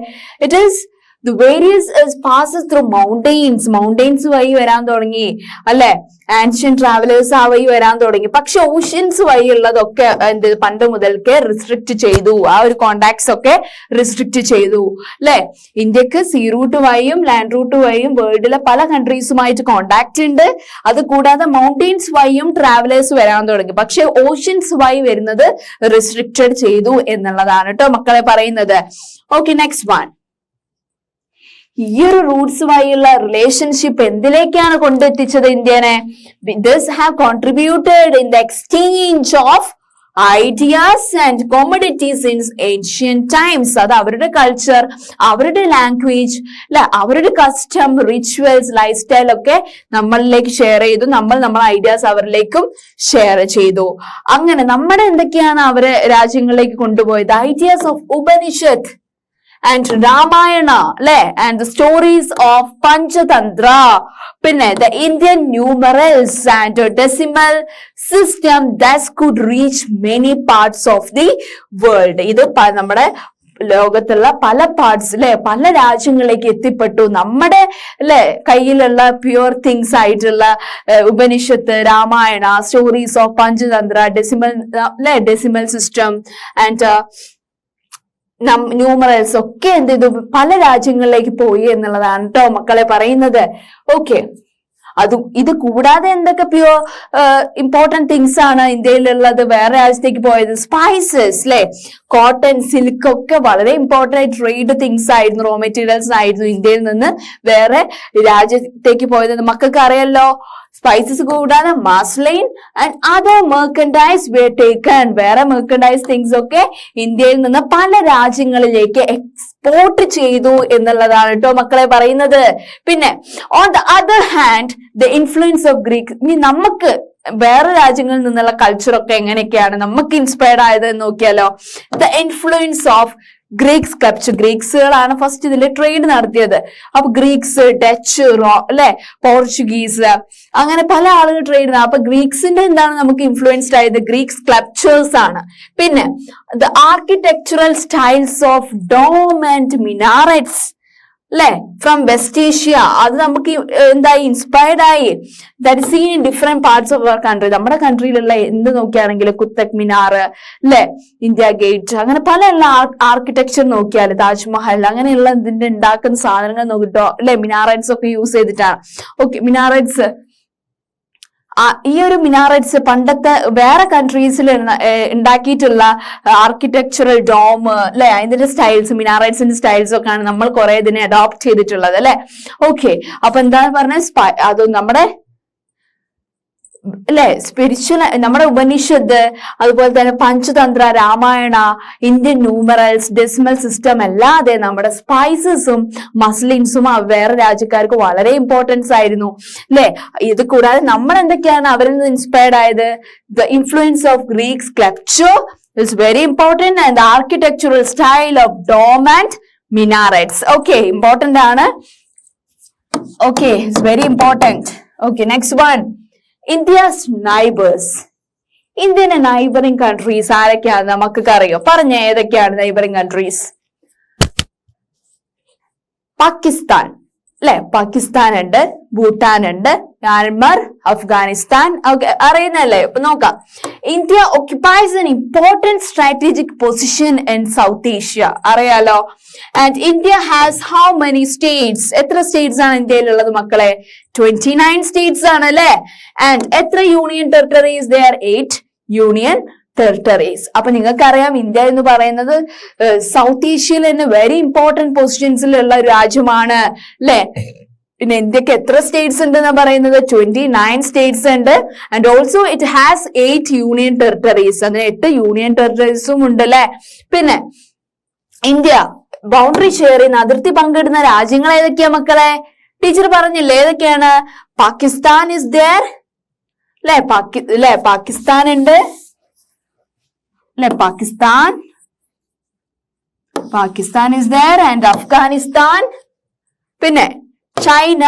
A: It is the various passes through mountains വഴി വരാൻ തുടങ്ങി അല്ലെ. ആൻഷ്യൻ ട്രാവലേഴ്സ് ആ വഴി വരാൻ തുടങ്ങി. പക്ഷെ ഓഷ്യൻസ് വഴി ഉള്ളതൊക്കെ എന്ത് പണ്ട് മുതൽക്കേ റിസ്ട്രിക്ട് ചെയ്തു. ആ ഒരു കോണ്ടാക്ട്സ് ഒക്കെ റിസ്ട്രിക്ട് ചെയ്തു അല്ലെ. ഇന്ത്യക്ക് സീ റൂട്ട് വഴിയും ലാൻഡ് റൂട്ട് വഴിയും വേൾഡിലെ പല കൺട്രീസുമായിട്ട് കോണ്ടാക്ട് ഉണ്ട്. അത് കൂടാതെ മൗണ്ടെയിൻസ് വഴിയും ട്രാവലേഴ്സ് വരാൻ തുടങ്ങി. പക്ഷെ ഓഷ്യൻസ് വഴി വരുന്നത് റിസ്ട്രിക്റ്റഡ് ചെയ്തു എന്നുള്ളതാണ് കേട്ടോ മക്കളെ പറയുന്നത്. Okay, next one. ഈ ഒരു റൂട്ട്സ് വഴിയുള്ള റിലേഷൻഷിപ്പ് എന്തിലേക്കാണ് കൊണ്ടെത്തിച്ചത് ഇന്ത്യനെ? This have contributed in the exchange of ideas and commodities in ancient times. അത് അവരുടെ കൾച്ചർ, അവരുടെ ലാംഗ്വേജ് അല്ലെ, അവരുടെ കസ്റ്റം, റിച്വൽസ്, ലൈഫ് സ്റ്റൈൽ ഒക്കെ നമ്മളിലേക്ക് ഷെയർ ചെയ്തു. നമ്മളെ ഐഡിയാസ് അവരിലേക്കും ഷെയർ ചെയ്തു. അങ്ങനെ നമ്മുടെ എന്തൊക്കെയാണ് അവരെ രാജ്യങ്ങളിലേക്ക് കൊണ്ടുപോയത്? Ideas of Upanishad and Ramayana അല്ലെ, and the stories of Panchatantra, പിന്നെ the Indian numerals and decimal system that could reach many parts of the world. ഇത് നമ്മുടെ ലോകത്തുള്ള പല പാർട്സ് അല്ലെ, പല രാജ്യങ്ങളിലേക്ക് എത്തിപ്പെട്ടു. നമ്മുടെ അല്ലെ കയ്യിലുള്ള പ്യുവർ തിങ്സ് ആയിട്ടുള്ള Upanishad, Ramayana, stories of Panchatantra, decimal system and numerals ഒക്കെ എന്ത് ചെയ്തു? പല രാജ്യങ്ങളിലേക്ക് പോയി എന്നുള്ളതാണ് കേട്ടോ മക്കളെ പറയുന്നത്. ഓക്കെ, ഇത് കൂടാതെ എന്തൊക്കെ പ്യുവർ ഇമ്പോർട്ടന്റ് തിങ്സ് ആണ് ഇന്ത്യയിലുള്ളത് വേറെ രാജ്യത്തേക്ക് പോയത്? സ്പൈസസ് അല്ലെ, കോട്ടൺ, സിൽക്ക് ഒക്കെ വളരെ ഇമ്പോർട്ടന്റ് ട്രേഡ് തിങ്സ് ആയിരുന്നു, റോ മെറ്റീരിയൽസ് ആയിരുന്നു ഇന്ത്യയിൽ നിന്ന് വേറെ രാജ്യത്തേക്ക് പോയത്. മക്കൾക്ക് അറിയാലോ. സ്പൈസസ് കൂടാതെ muslin and other merchandise were taken. വേറെ മെർക്കൻഡൈസ് തിങ്സ് ഒക്കെ ഇന്ത്യയിൽ നിന്ന് പല രാജ്യങ്ങളിലേക്ക് എക്സ്പോർട്ട് ചെയ്തു എന്നുള്ളതാണ് കേട്ടോ മക്കളെ പറയുന്നത്. പിന്നെ on the other hand the influence of Greek. ഇനി നമുക്ക് വേറെ രാജ്യങ്ങളിൽ നിന്നുള്ള കൾച്ചർ ഒക്കെ എങ്ങനെയൊക്കെയാണ് നമുക്ക് ഇൻസ്പയർഡ് ആയത് എന്ന് നോക്കിയാലോ. The influence of Greek sculpture, ഗ്രീക്സുകളാണ് ഫസ്റ്റ് ഇതിൽ ട്രേഡ് നടത്തിയത്. അപ്പൊ ഗ്രീക്സ്, ഡച്ച്, അല്ലെ, പോർച്ചുഗീസ്, അങ്ങനെ പല ആളുകൾ ട്രേഡ് നടത്തി. അപ്പൊ ഗ്രീക്സിന്റെ എന്താണ് നമുക്ക് ഇൻഫ്ലുവൻസ്ഡ് ആയത്? ഗ്രീക്ക് സ്കൾപ്ചേഴ്സ് ആണ്. പിന്നെ the architectural styles of dome and minarets, അല്ലെ, ഫ്രം വെസ്റ്റ് ഏഷ്യ, അത് നമുക്ക് എന്തായി ഇൻസ്പയർഡ് ആയി. That seen in different parts of our country. നമ്മുടെ കൺട്രിയിലുള്ള എന്ത് നോക്കിയാണെങ്കിലും കുത്തക് മിനാർ, അല്ലെ, ഇന്ത്യ ഗേറ്റ്, അങ്ങനെ പല ആർക്കിടെക്ചർ നോക്കിയാൽ താജ്മഹൽ, അങ്ങനെയുള്ള ഇതിന്റെ ഉണ്ടാക്കുന്ന സാധനങ്ങൾ നോക്കിട്ടോ, അല്ലെ, മിനാററ്റ്സ് ഒക്കെ യൂസ് ചെയ്തിട്ടാണ്. ഓക്കെ, മിനാററ്റ്സ്, ഈ ഒരു മിനാററ്റ്സ് പണ്ടത്തെ വേറെ കൺട്രീസിൽ ഉണ്ടാക്കിയിട്ടുള്ള ആർക്കിടെക്ചറൽ ഡോം, അല്ലെ, അതിന്റെ സ്റ്റൈൽസ്, മിനാററ്റ്സിന്റെ സ്റ്റൈൽസ് ഒക്കെയാണ് നമ്മൾ കുറെ ഇതിനെ അഡോപ്റ്റ് ചെയ്തിട്ടുള്ളത്, അല്ലെ. ഓക്കെ, അപ്പൊ എന്താണ് പറഞ്ഞത്? അത് നമ്മുടെ, അല്ലെ, സ്പിരിച്വൽ, നമ്മുടെ ഉപനിഷത്ത്, അതുപോലെ തന്നെ Panchatantra, Ramayana, Indian numerals, decimal system അല്ലാതെ നമ്മുടെ സ്പൈസസും മസ്ലിൻസും വേറെ രാജ്യക്കാർക്ക് വളരെ ഇമ്പോർട്ടൻസ് ആയിരുന്നു, അല്ലെ. ഇത് കൂടാതെ നമ്മൾ എന്തൊക്കെയാണ് അവരിൽ നിന്ന് ഇൻസ്പയർഡ് ആയത്? The influence of Greek sculpture is very important and the architectural style of dome and minarets. Okay, important ആണ്. Okay, it's very important. Okay, next one, India's neighbours. ഇന്ത്യയുടെ നൈബറിംഗ് കൺട്രീസ് ആരൊക്കെയാണ് നമുക്ക് അറിയോ? പറഞ്ഞ ഏതൊക്കെയാണ് നൈബറിംഗ് കൺട്രീസ്? പാകിസ്ഥാൻ, അല്ലെ, പാകിസ്ഥാൻ ഉണ്ട്, ഭൂട്ടാൻ ഉണ്ട്, മ്യാൻമർ, അഫ്ഗാനിസ്ഥാൻ, അറിയുന്നല്ലേ. ഇപ്പൊ നോക്കാം. India occupies an important strategic position in south Asia, അറിയാലോ. And India has how many states? എത്ര സ്റ്റേറ്റ്സ് ആണ് ഇന്ത്യയിലുള്ളത് മക്കളെ? 29 സ്റ്റേറ്റ്സ് ആണ്, അല്ലെ. ആൻഡ് എത്ര union territories? There 8 union territories. അപ്പൊ നിങ്ങൾക്കറിയാം, ഇന്ത്യ എന്ന് പറയുന്നത് സൗത്ത് ഏഷ്യയിൽ തന്നെ വെരി ഇമ്പോർട്ടന്റ് പൊസിഷൻസിലുള്ള ഒരു രാജ്യമാണ്, അല്ലെ. പിന്നെ ഇന്ത്യക്ക് എത്ര സ്റ്റേറ്റ്സ് ഉണ്ട് എന്ന് പറയുന്നത്? 29 സ്റ്റേറ്റ്സ് ഉണ്ട്. And also it has 8 union territories. അതിന് 8 യൂണിയൻ ടെറിട്ടറീസും ഉണ്ട്, അല്ലെ. പിന്നെ ഇന്ത്യ ബൗണ്ടറി ഷെയർ ചെയ്യുന്ന, അതിർത്തി പങ്കിടുന്ന രാജ്യങ്ങൾ ഏതൊക്കെയാ മക്കളെ? ടീച്ചർ പറഞ്ഞില്ലേ ഏതൊക്കെയാണ്? പാകിസ്ഥാൻ ഇസ് ദേർ, അല്ലെ, പാകിസ്ഥാൻ ഉണ്ട്, അല്ലെ, Pakistan is there and Afghanistan, പിന്നെ ചൈന,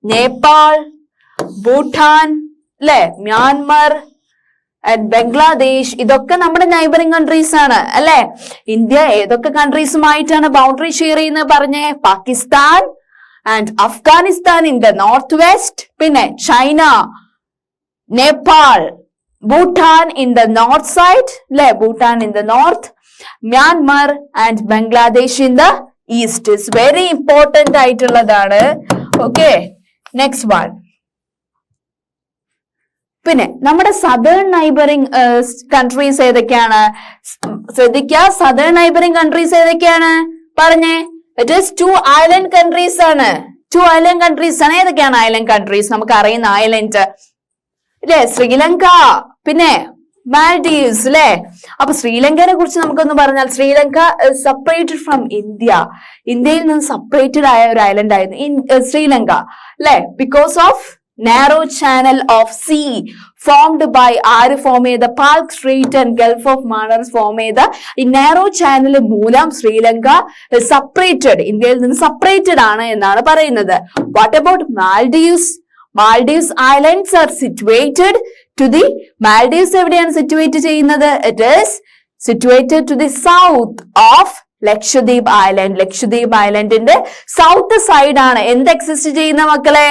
A: നേപ്പാൾ, ഭൂട്ടാൻ, അല്ലെ, മ്യാൻമർ ആൻഡ് ബംഗ്ലാദേശ്. ഇതൊക്കെ നമ്മുടെ നൈബറിംഗ് കൺട്രീസ് ആണ്, അല്ലെ. ഇന്ത്യ ഏതൊക്കെ കൺട്രീസുമായിട്ടാണ് ബൗണ്ടറി ഷെയർ ചെയ്യുന്നത് പറഞ്ഞേ? Pakistan and Afghanistan in the north west, പിന്നെ China, Nepal, Bhutan in the north side, അല്ലെ, Bhutan in the north, Myanmar and Bangladesh in the east. Is very important ആയിട്ടുള്ളതാണ്. Okay, next one. പിന്നെ നമ്മുടെ സദേൺ നൈബറിംഗ് കൺട്രീസ് ഏതൊക്കെയാണ്? ശ്രദ്ധിക്കുക, സദേൺ നൈബറിംഗ് കൺട്രീസ് ഏതൊക്കെയാണ് പറഞ്ഞേ? ഇറ്റ് ഈസ് 2 ഐലൻഡ് കൺട്രീസ് ആണ്. 2 ഐലൻഡ് കൺട്രീസ് ആണ്. ഏതൊക്കെയാണ് ഐലൻഡ് കൺട്രീസ്? നമുക്ക് അറിയുന്ന ഐലൻഡ്, അല്ലെ, ശ്രീലങ്ക, പിന്നെ മാൽഡീവ്സ്, അല്ലെ. അപ്പൊ ശ്രീലങ്കയെ കുറിച്ച് നമുക്കൊന്ന് പറഞ്ഞാൽ, ശ്രീലങ്ക സെപ്പറേറ്റഡ് ഫ്രം ഇന്ത്യ. ഇന്ത്യയിൽ നിന്ന് സെപ്പറേറ്റഡ് ആയ ഒരു ഐലൻഡ് ആയിരുന്നു ശ്രീലങ്ക, അല്ലെ. Because of narrow channel of sea formed by ആര് ഫോം ചെയ്ത? Palk strait and Gulf of Mannar form ചെയ്ത ഈ നാരോ ചാനൽ മൂലം ശ്രീലങ്ക സെപ്പറേറ്റഡ്, ഇന്ത്യയിൽ നിന്ന് സെപ്പറേറ്റഡ് ആണ് എന്നാണ് പറയുന്നത്. What about Maldives? Maldives Islands are situated to the Maldives എവിടെയാണ് സിറ്റുവേറ്റ് ചെയ്യുന്നത്? It is situated to the south of Lakshadweep island. Lakshadweep ഐലൻഡിന്റെ സൗത്ത് സൈഡ് ആണ് എന്ത് എക്സിസ്റ്റ് ചെയ്യുന്ന മക്കളെ?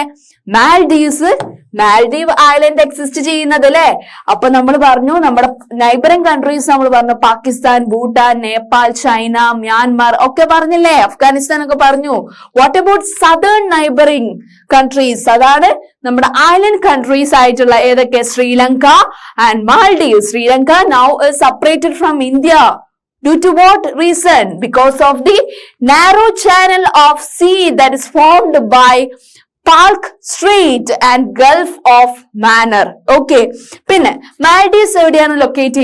A: മാൽഡീവ് ഐലൻഡ് എക്സിസ്റ്റ് ചെയ്യുന്നത്, അല്ലെ. അപ്പൊ നമ്മൾ പറഞ്ഞു നമ്മുടെ നൈബറിംഗ് കൺട്രീസ് നമ്മൾ പറഞ്ഞു, പാകിസ്ഥാൻ, ഭൂട്ടാൻ, നേപ്പാൾ, ചൈന, മ്യാൻമാർ ഒക്കെ പറഞ്ഞില്ലേ, അഫ്ഗാനിസ്ഥാൻ ഒക്കെ പറഞ്ഞു. What about southern neighbouring countries? അതാണ് നമ്മുടെ ഐലൻഡ് കൺട്രീസ് ആയിട്ടുള്ള ഏതൊക്കെ? Sri Lanka and Maldive. Sri Lanka now is separated from India. Due to what reason? Because of the narrow channel of sea that is formed by Palk Strait and Gulf of Mannar. Okay. പിന്നെ Maldives എവിടെയാണ് locate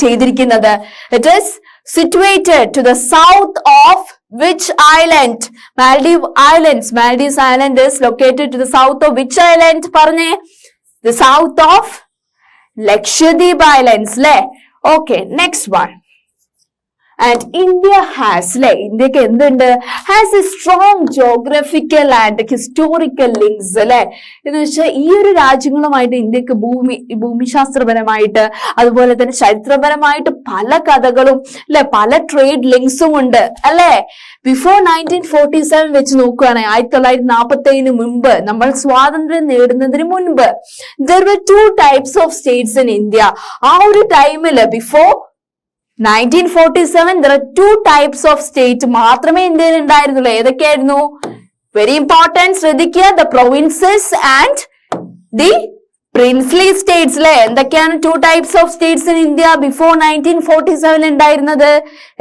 A: ചെയ്തിരിക്കുന്നത്? It is situated to the south of which island? Maldives Islands. Maldives Island is located to the south of which island? പറഞ്ഞേ. The south of Lakshadweep Islands, അല്ലേ? Okay, next one. And India has, ഇന്ത്യക്ക് എന്തുണ്ട്? Has a strong geographical and historical links, അല്ലെ? എന്ന് വെച്ചാൽ ഈ ഒരു രാജ്യങ്ങളുമായിട്ട് ഇന്ത്യക്ക് ഭൂമിശാസ്ത്രപരമായിട്ട് അതുപോലെ തന്നെ ചരിത്രപരമായിട്ട് പല കഥകളും അല്ലെ, പല ട്രേഡ് ലിങ്ക്സും ഉണ്ട് അല്ലെ. ബിഫോർ 1947 വെച്ച് നോക്കുകയാണെങ്കിൽ 1947 മുൻപ്, നമ്മൾ സ്വാതന്ത്ര്യം നേടുന്നതിന് മുൻപ്, there were 2 types of states in India. ആ ഒരു ടൈമില് before 1947 there are 2 types of state മാത്രമേ ഇന്ത്യയിൽ ഉണ്ടായിരുന്നുള്ളൂ. ഏതൊക്കെയായിരുന്നു? വെരി ഇമ്പോർട്ടൻറ്റ്, ശ്രദ്ധിക്കുക. the provinces and the princely states, അല്ലെ? എന്തൊക്കെയാണ് 2 types of states in India before 1947 ഉണ്ടായിരുന്നത്?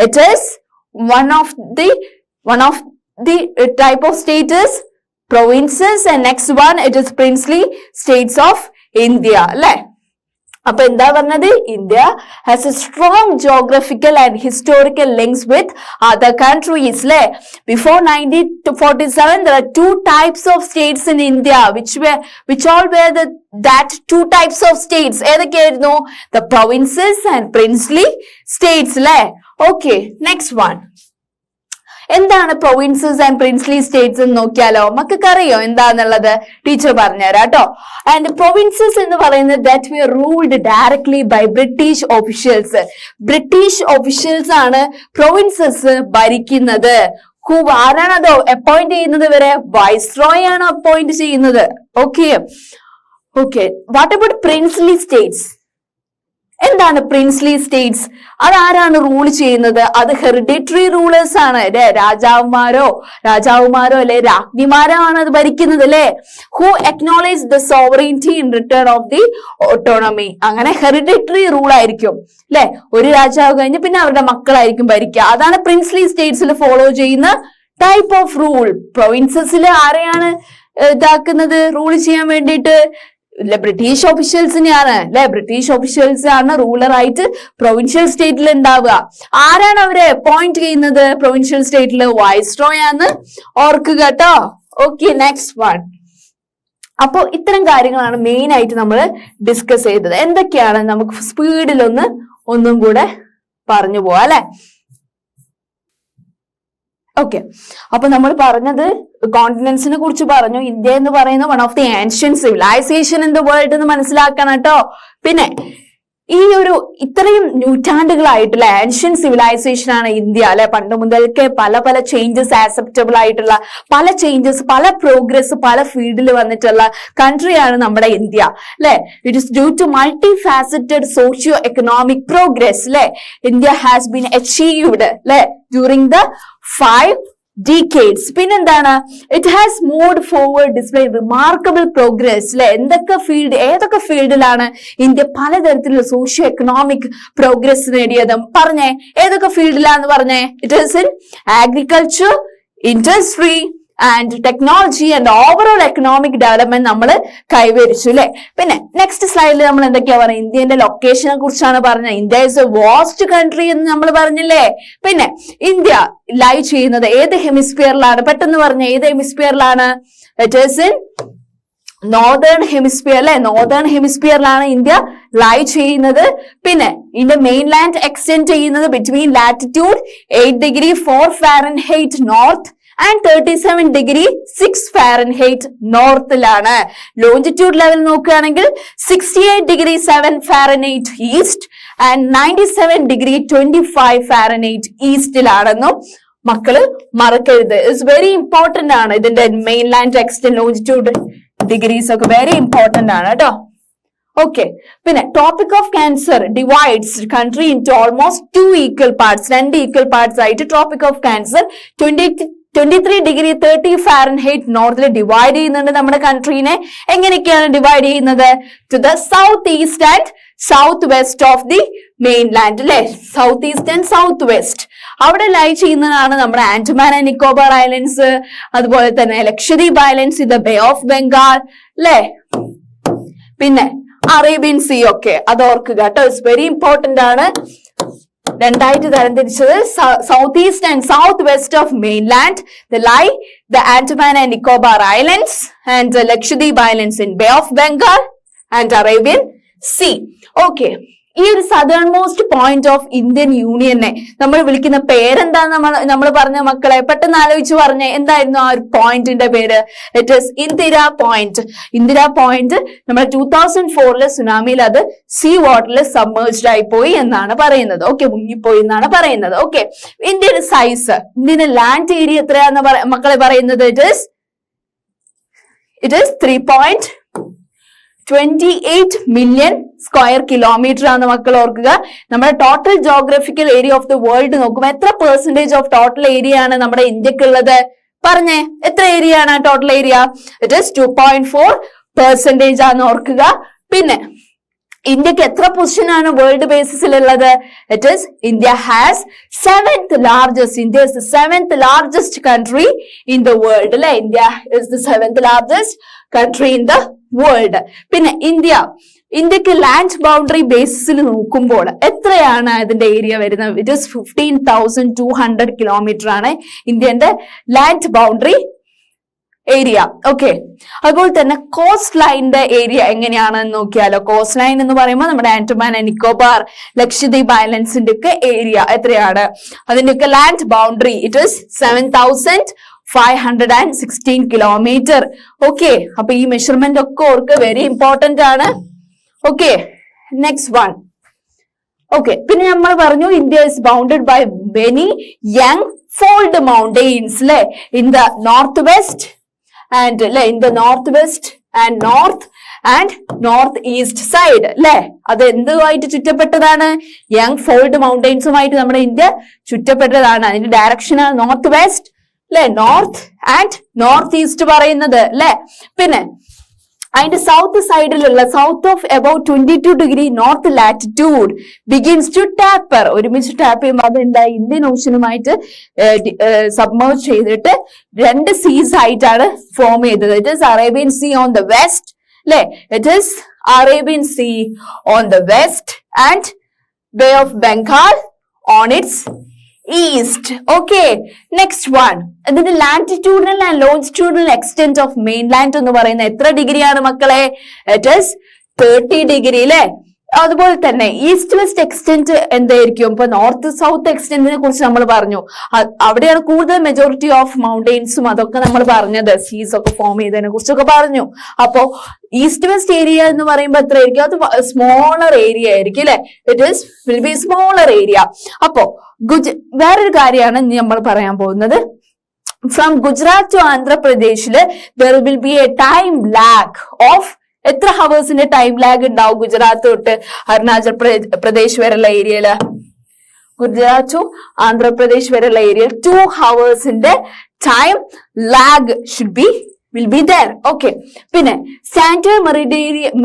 A: It is one of the type of state is provinces, and next one it is princely states of India, അല്ലെ? അപ്പൊ എന്താ പറഞ്ഞത്? India has a strong geographical and historical links with other countries, അല്ലെ? Before 1947 there are 2 types of states in India which all were that 2 types of states. ഏതൊക്കെയായിരുന്നു? the provinces and princely states, അല്ലെ? Okay, next one. എന്താണ് provinces and princely states എന്ന് നോക്കിയാലോ? മക്കൾക്ക് അറിയോ എന്താന്നുള്ളത്? Teacher പറഞ്ഞുതരാം കേട്ടോ. ആൻഡ് പ്രൊവിൻസസ് എന്ന് പറയുന്നത് that were ruled directly by British officials. British officials ആണ് പ്രൊവിൻസസ് ഭരിക്കുന്നത്. ആരാണത് അപ്പോയിന്റ് ചെയ്യുന്നത്? വരെ വൈസ്രോയ് ആണ് അപ്പോയിന്റ് ചെയ്യുന്നത്. Okay. What about princely States? എന്താണ് പ്രിൻസ്ലി സ്റ്റേറ്റ്സ്? അതാരാണ് റൂൾ ചെയ്യുന്നത്? അത് ഹെറിഡിറ്ററി റൂളേഴ്സ് ആണ്, അല്ലെ? രാജാവുമാരോ അല്ലെ രാജ്ഞിമാരോ ആണ് അത് ഭരിക്കുന്നത്, അല്ലെ? Who acknowledge the sovereignty in return of the autonomy. അങ്ങനെ ഹെറിഡിറ്ററി റൂൾ ആയിരിക്കും, അല്ലെ? ഒരു രാജാവ് കഴിഞ്ഞ് പിന്നെ അവരുടെ മക്കളായിരിക്കും ഭരിക്കുക. അതാണ് പ്രിൻസ്ലി സ്റ്റേറ്റ്സിൽ ഫോളോ ചെയ്യുന്ന ടൈപ്പ് ഓഫ് റൂൾ. പ്രൊവിൻസസിൽ ആരെയാണ് ഇതാക്കുന്നത് റൂൾ ചെയ്യാൻ വേണ്ടിയിട്ട്? ബ്രിട്ടീഷ് ഒഫീഷ്യൽസിനെയാണ്, അല്ലെ? ബ്രിട്ടീഷ് ഒഫീഷ്യൽസ് ആണ് റൂളർ ആയിട്ട് പ്രൊവിൻഷ്യൽ സ്റ്റേറ്റിൽ ഉണ്ടാവുക. ആരാണ് അവരെ അപ്പോയിന്റ് ചെയ്യുന്നത് പ്രൊവിൻഷ്യൽ സ്റ്റേറ്റിൽ? വൈസ്രോയ് ആണ്, ഓർക്കുക കേട്ടോ. Okay, next one. അപ്പോ ഇത്തരം കാര്യങ്ങളാണ് മെയിൻ ആയിട്ട് നമ്മൾ ഡിസ്കസ് ചെയ്തത്. എന്തൊക്കെയാണ് നമുക്ക് സ്പീഡിൽ ഒന്നും കൂടെ പറഞ്ഞു പോവാം, അല്ലെ? ഓക്കെ, അപ്പൊ നമ്മൾ പറഞ്ഞത് കോണ്ടിനെന്റ്സിനെ കുറിച്ച് പറഞ്ഞു. ഇന്ത്യ എന്ന് പറയുന്ന one of the ancient civilization in the world എന്ന് മനസ്സിലാക്കണം കേട്ടോ. പിന്നെ ഈ ഒരു ഇത്രയും നൂറ്റാണ്ടുകളായിട്ടുള്ള ആൻഷ്യന്റ് സിവിലൈസേഷൻ ആണ് ഇന്ത്യ, അല്ലെ? പണ്ട് മുതൽക്കേ പല ചേഞ്ചസ് ആക്സെപ്റ്റബിൾ ആയിട്ടുള്ള പല ചേഞ്ചസ്, പല പ്രോഗ്രസ് പല ഫീൽഡിൽ വന്നിട്ടുള്ള കൺട്രിയാണ് നമ്മുടെ ഇന്ത്യ, അല്ലെ? It is due to multi faceted socio economic progress, അല്ലെ? ഇന്ത്യ ഹാസ് ബീൻ അച്ചീവ്ഡ്, അല്ലെ, ഡ്യൂറിംഗ് ദ 5 decades. പിന്നെന്താണ്? It has moved forward display remarkable progress, അല്ലെ? ഏതൊക്കെ ഫീൽഡിലാണ് ഇന്ത്യ പലതരത്തിലുള്ള സോഷ്യോ എക്കണോമിക് പ്രോഗ്രസ് നേടിയത്? പറഞ്ഞേ, ഏതൊക്കെ ഫീൽഡിലാന്ന് പറഞ്ഞേ? It is in agriculture, industry and technology and overall economic development നമ്മൾ കൈവരിച്ചു, അല്ലെ? പിന്നെ നെക്സ്റ്റ് സ്ലൈഡിൽ നമ്മൾ എന്തൊക്കെയാ പറയുക? ഇന്ത്യന്റെ ലൊക്കേഷനെ കുറിച്ചാണ് പറഞ്ഞത്. India is a vast country എന്ന് നമ്മൾ പറഞ്ഞില്ലേ? പിന്നെ ഇന്ത്യ ലൈ ചെയ്യുന്നത് ഏത് ഹെമിസ്ഫിയറിലാണ്? പെട്ടെന്ന് പറഞ്ഞ ഏത് ഹെമിസ്ഫിയറിലാണ്? It is in northern hemisphere, അല്ലെ? നോർത്തേൺ ഹെമിസ്ഫിയറിലാണ് ഇന്ത്യ ലൈ ചെയ്യുന്നത്. പിന്നെ ഇതിന്റെ മെയിൻ ലാൻഡ് എക്സ്റ്റെൻഡ് ചെയ്യുന്നത് between latitude 8°4 Fahrenheit north and 37°6 നോർത്തിലാണ്. ലോഞ്ചിറ്റ്യൂഡ് ലെവൽ നോക്കുകയാണെങ്കിൽ 68°7 Fahrenheit ഈസ്റ്റ് ആൻഡ് 97°25 Fahrenheit ഈസ്റ്റിലാണെന്നും മക്കള് മറക്കരുത്. ഇറ്റ്സ് വെരി ഇമ്പോർട്ടന്റ് ആണ്. ഇതിന്റെ main land extend longitude degrees ഒക്കെ വെരി ഇമ്പോർട്ടന്റ് ആണ് കേട്ടോ. ഓക്കെ, പിന്നെ topic of cancer divides country into almost 2 equal parts. 2 equal parts ആയിട്ട് ടോപ്പിക് ഓഫ് ക്യാൻസർ 23°30 Fahrenheit നോർത്തിൽ ഡിവൈഡ് ചെയ്യുന്നുണ്ട് നമ്മുടെ കൺട്രീനെ. എങ്ങനെയൊക്കെയാണ് ഡിവൈഡ് ചെയ്യുന്നത്? To the south east and south west of the main land, അല്ലെ? South east and south west അവിടെ lie ചെയ്യുന്നതാണ് നമ്മുടെ ആൻഡമാൻ ആൻഡ് നിക്കോബാർ ഐലൻഡ്സ്, അതുപോലെ തന്നെ ലക്ഷദ്വീപ് ഐലൻഡ്സ്, ഇത് ബേ ഓഫ് ബംഗാൾ, അല്ലെ? പിന്നെ അറേബ്യൻ സീ ഒക്കെ അത് ഓർക്കുക കേട്ടോ. ഇറ്റ്സ് വെരി ഇമ്പോർട്ടന്റ് ആണ്. രണ്ടായിട്ട് തരംതിരിച്ചത് south east and south west of mainland, the Andaman and Nicobar Islands and the Lakshadweep Islands in Bay of Bengal and Arabian Sea. Okay, ഈ ഒരു southern most point of Indian യൂണിയനെ നമ്മൾ വിളിക്കുന്ന പേരെന്താന്ന് നമ്മൾ പറഞ്ഞ മക്കളെ പെട്ടെന്ന് ആലോചിച്ച് പറഞ്ഞേ, എന്തായിരുന്നു ആ ഒരു പോയിന്റിന്റെ പേര്? It is Indira point. Indira point നമ്മുടെ 2004 സുനാമിയിൽ അത് സീ വാട്ടറിൽ സബ്മേർജ്ഡ് ആയി പോയി എന്നാണ് പറയുന്നത്. ഓക്കെ, മുങ്ങിപ്പോയി എന്നാണ് പറയുന്നത്. ഓക്കെ, ഇന്ത്യയുടെ സൈസ്, ഇന്ത്യയുടെ ലാൻഡ് ഏരിയ എത്രയാന്ന് മക്കളെ പറയുന്നത്? It is 3.28 million square kilometre ആണ് മക്കൾ ഓർക്കുക. നമ്മുടെ total geographical area of the world നോക്കുമ്പോൾ എത്ര പെർസെന്റേജ് ഓഫ് ടോട്ടൽ ഏരിയ ആണ് നമ്മുടെ ഇന്ത്യക്കുള്ളത്? പറഞ്ഞേ, എത്ര ഏരിയ ആണ് ടോട്ടൽ ഏരിയ? ഇറ്റ് ഈസ് 2.4% ആണ് ഓർക്കുക. പിന്നെ ഇന്ത്യക്ക് എത്ര പൊസിഷൻ ആണ് വേൾഡ് ബേസിസിലുള്ളത്? It is India has 7th largest. India is the 7th largest country in the world. അല്ലെ, India is the 7th largest country in the world. പിന്നെ ഇന്ത്യക്ക് ലാൻഡ് ബൗണ്ടറി ബേസിസിൽ നോക്കുമ്പോൾ എത്രയാണ് അതിന്റെ ഏരിയ വരുന്നത്? ഇറ്റ് ഈസ് 15,200 കിലോമീറ്റർ ആണ് ഇന്ത്യന്റെ land boundary area. Okay, അതുപോലെ തന്നെ കോസ്റ്റ് ലൈനിന്റെ ഏരിയ എങ്ങനെയാണെന്ന് നോക്കിയാലോ. കോസ്റ്റ് ലൈൻ എന്ന് പറയുമ്പോൾ നമ്മുടെ ആൻഡമാൻ ആൻഡ് നിക്കോബാർ, ലക്ഷദ്വീപ് ഐലൻഡ്സിന്റെ ഒക്കെ ഏരിയ എത്രയാണ്? അതിന്റെയൊക്കെ land boundary it is 7,516 kilometre. Okay, അപ്പൊ ഈ മെഷർമെന്റ് ഒക്കെ ഓർക്ക് വെരി ഇമ്പോർട്ടന്റ് ആണ്. Okay, next one. ഓക്കെ, പിന്നെ നമ്മൾ പറഞ്ഞു India is bounded by many young fold mountains അല്ലെ, in the north west and in the northwest and north east side അല്ലെ. അത് എന്തുമായിട്ട് ചുറ്റപ്പെട്ടതാണ്? യങ് ഫോൾഡ് മൗണ്ടെയിൻസുമായിട്ട് നമ്മുടെ ഇന്ത്യ ചുറ്റപ്പെട്ടതാണ്. അതിന്റെ ഡയറക്ഷൻ ആണ് നോർത്ത് വെസ്റ്റ് അല്ലെ, നോർത്ത് ആൻഡ് നോർത്ത് ഈസ്റ്റ് പറയുന്നത് അല്ലെ. പിന്നെ അതിന്റെ സൗത്ത് സൈഡിലുള്ള south of about 22 degree north latitude begins to taper. ഒരുമിച്ച് ടാപ്പ് ചെയ്യുമ്പോൾ അത് എന്താ ഇന്ത്യൻ ഓഷ്യനുമായിട്ട് സബ്മേർജ് ചെയ്തിട്ട് 2 സീസ് ആയിട്ടാണ് ഫോം ചെയ്തത്. It is Arabian sea on the west അല്ലെ, it is Arabian sea on the west and bay of Bengal on its east. Okay, next one. ഇതിന്റെ latitudinal and longitudinal extent of mainland എന്ന് പറയുന്നത് എത്ര ഡിഗ്രിയാണ് മക്കളെ? ഇറ്റ് ഈസ് 30 ഡിഗ്രി അല്ലെ. അതുപോലെ തന്നെ ഈസ്റ്റ് വെസ്റ്റ് എക്സ്റ്റെന്റ് എന്തായിരിക്കും? ഇപ്പൊ നോർത്ത് സൗത്ത് എക്സ്റ്റെന്റിനെ കുറിച്ച് നമ്മൾ പറഞ്ഞു. അവിടെയാണ് കൂടുതൽ മെജോറിറ്റി ഓഫ് മൗണ്ടെയിൻസും അതൊക്കെ നമ്മൾ പറഞ്ഞത്, സീസ് ഒക്കെ ഫോം ചെയ്തതിനെ കുറിച്ചൊക്കെ പറഞ്ഞു. അപ്പോ ഈസ്റ്റ് വെസ്റ്റ് ഏരിയ എന്ന് പറയുമ്പോൾ എത്ര ആയിരിക്കും? അത് സ്മോളർ ഏരിയ ആയിരിക്കും അല്ലെ. It is will be smaller area. അപ്പോ വേറൊരു കാര്യമാണ് നമ്മൾ പറയാൻ പോകുന്നത്. ഫ്രം ഗുജറാത്ത് ടു ആന്ധ്രാപ്രദേശില് there will be a time lag of എത്ര ഹവേഴ്സിന്റെ ടൈം ലാഗ് ഉണ്ടാവും ഗുജറാത്ത് തൊട്ട് അരുണാചൽ പ്രദേശ് വരെയുള്ള ഏരിയയില്? ഗുജറാത്ത് ടു ആന്ധ്രാപ്രദേശ് വരെയുള്ള ഏരിയയിൽ 2 ഹവേഴ്സിന്റെ time lag will be there. Okay, പിന്നെ സ്റ്റാൻഡേർഡ്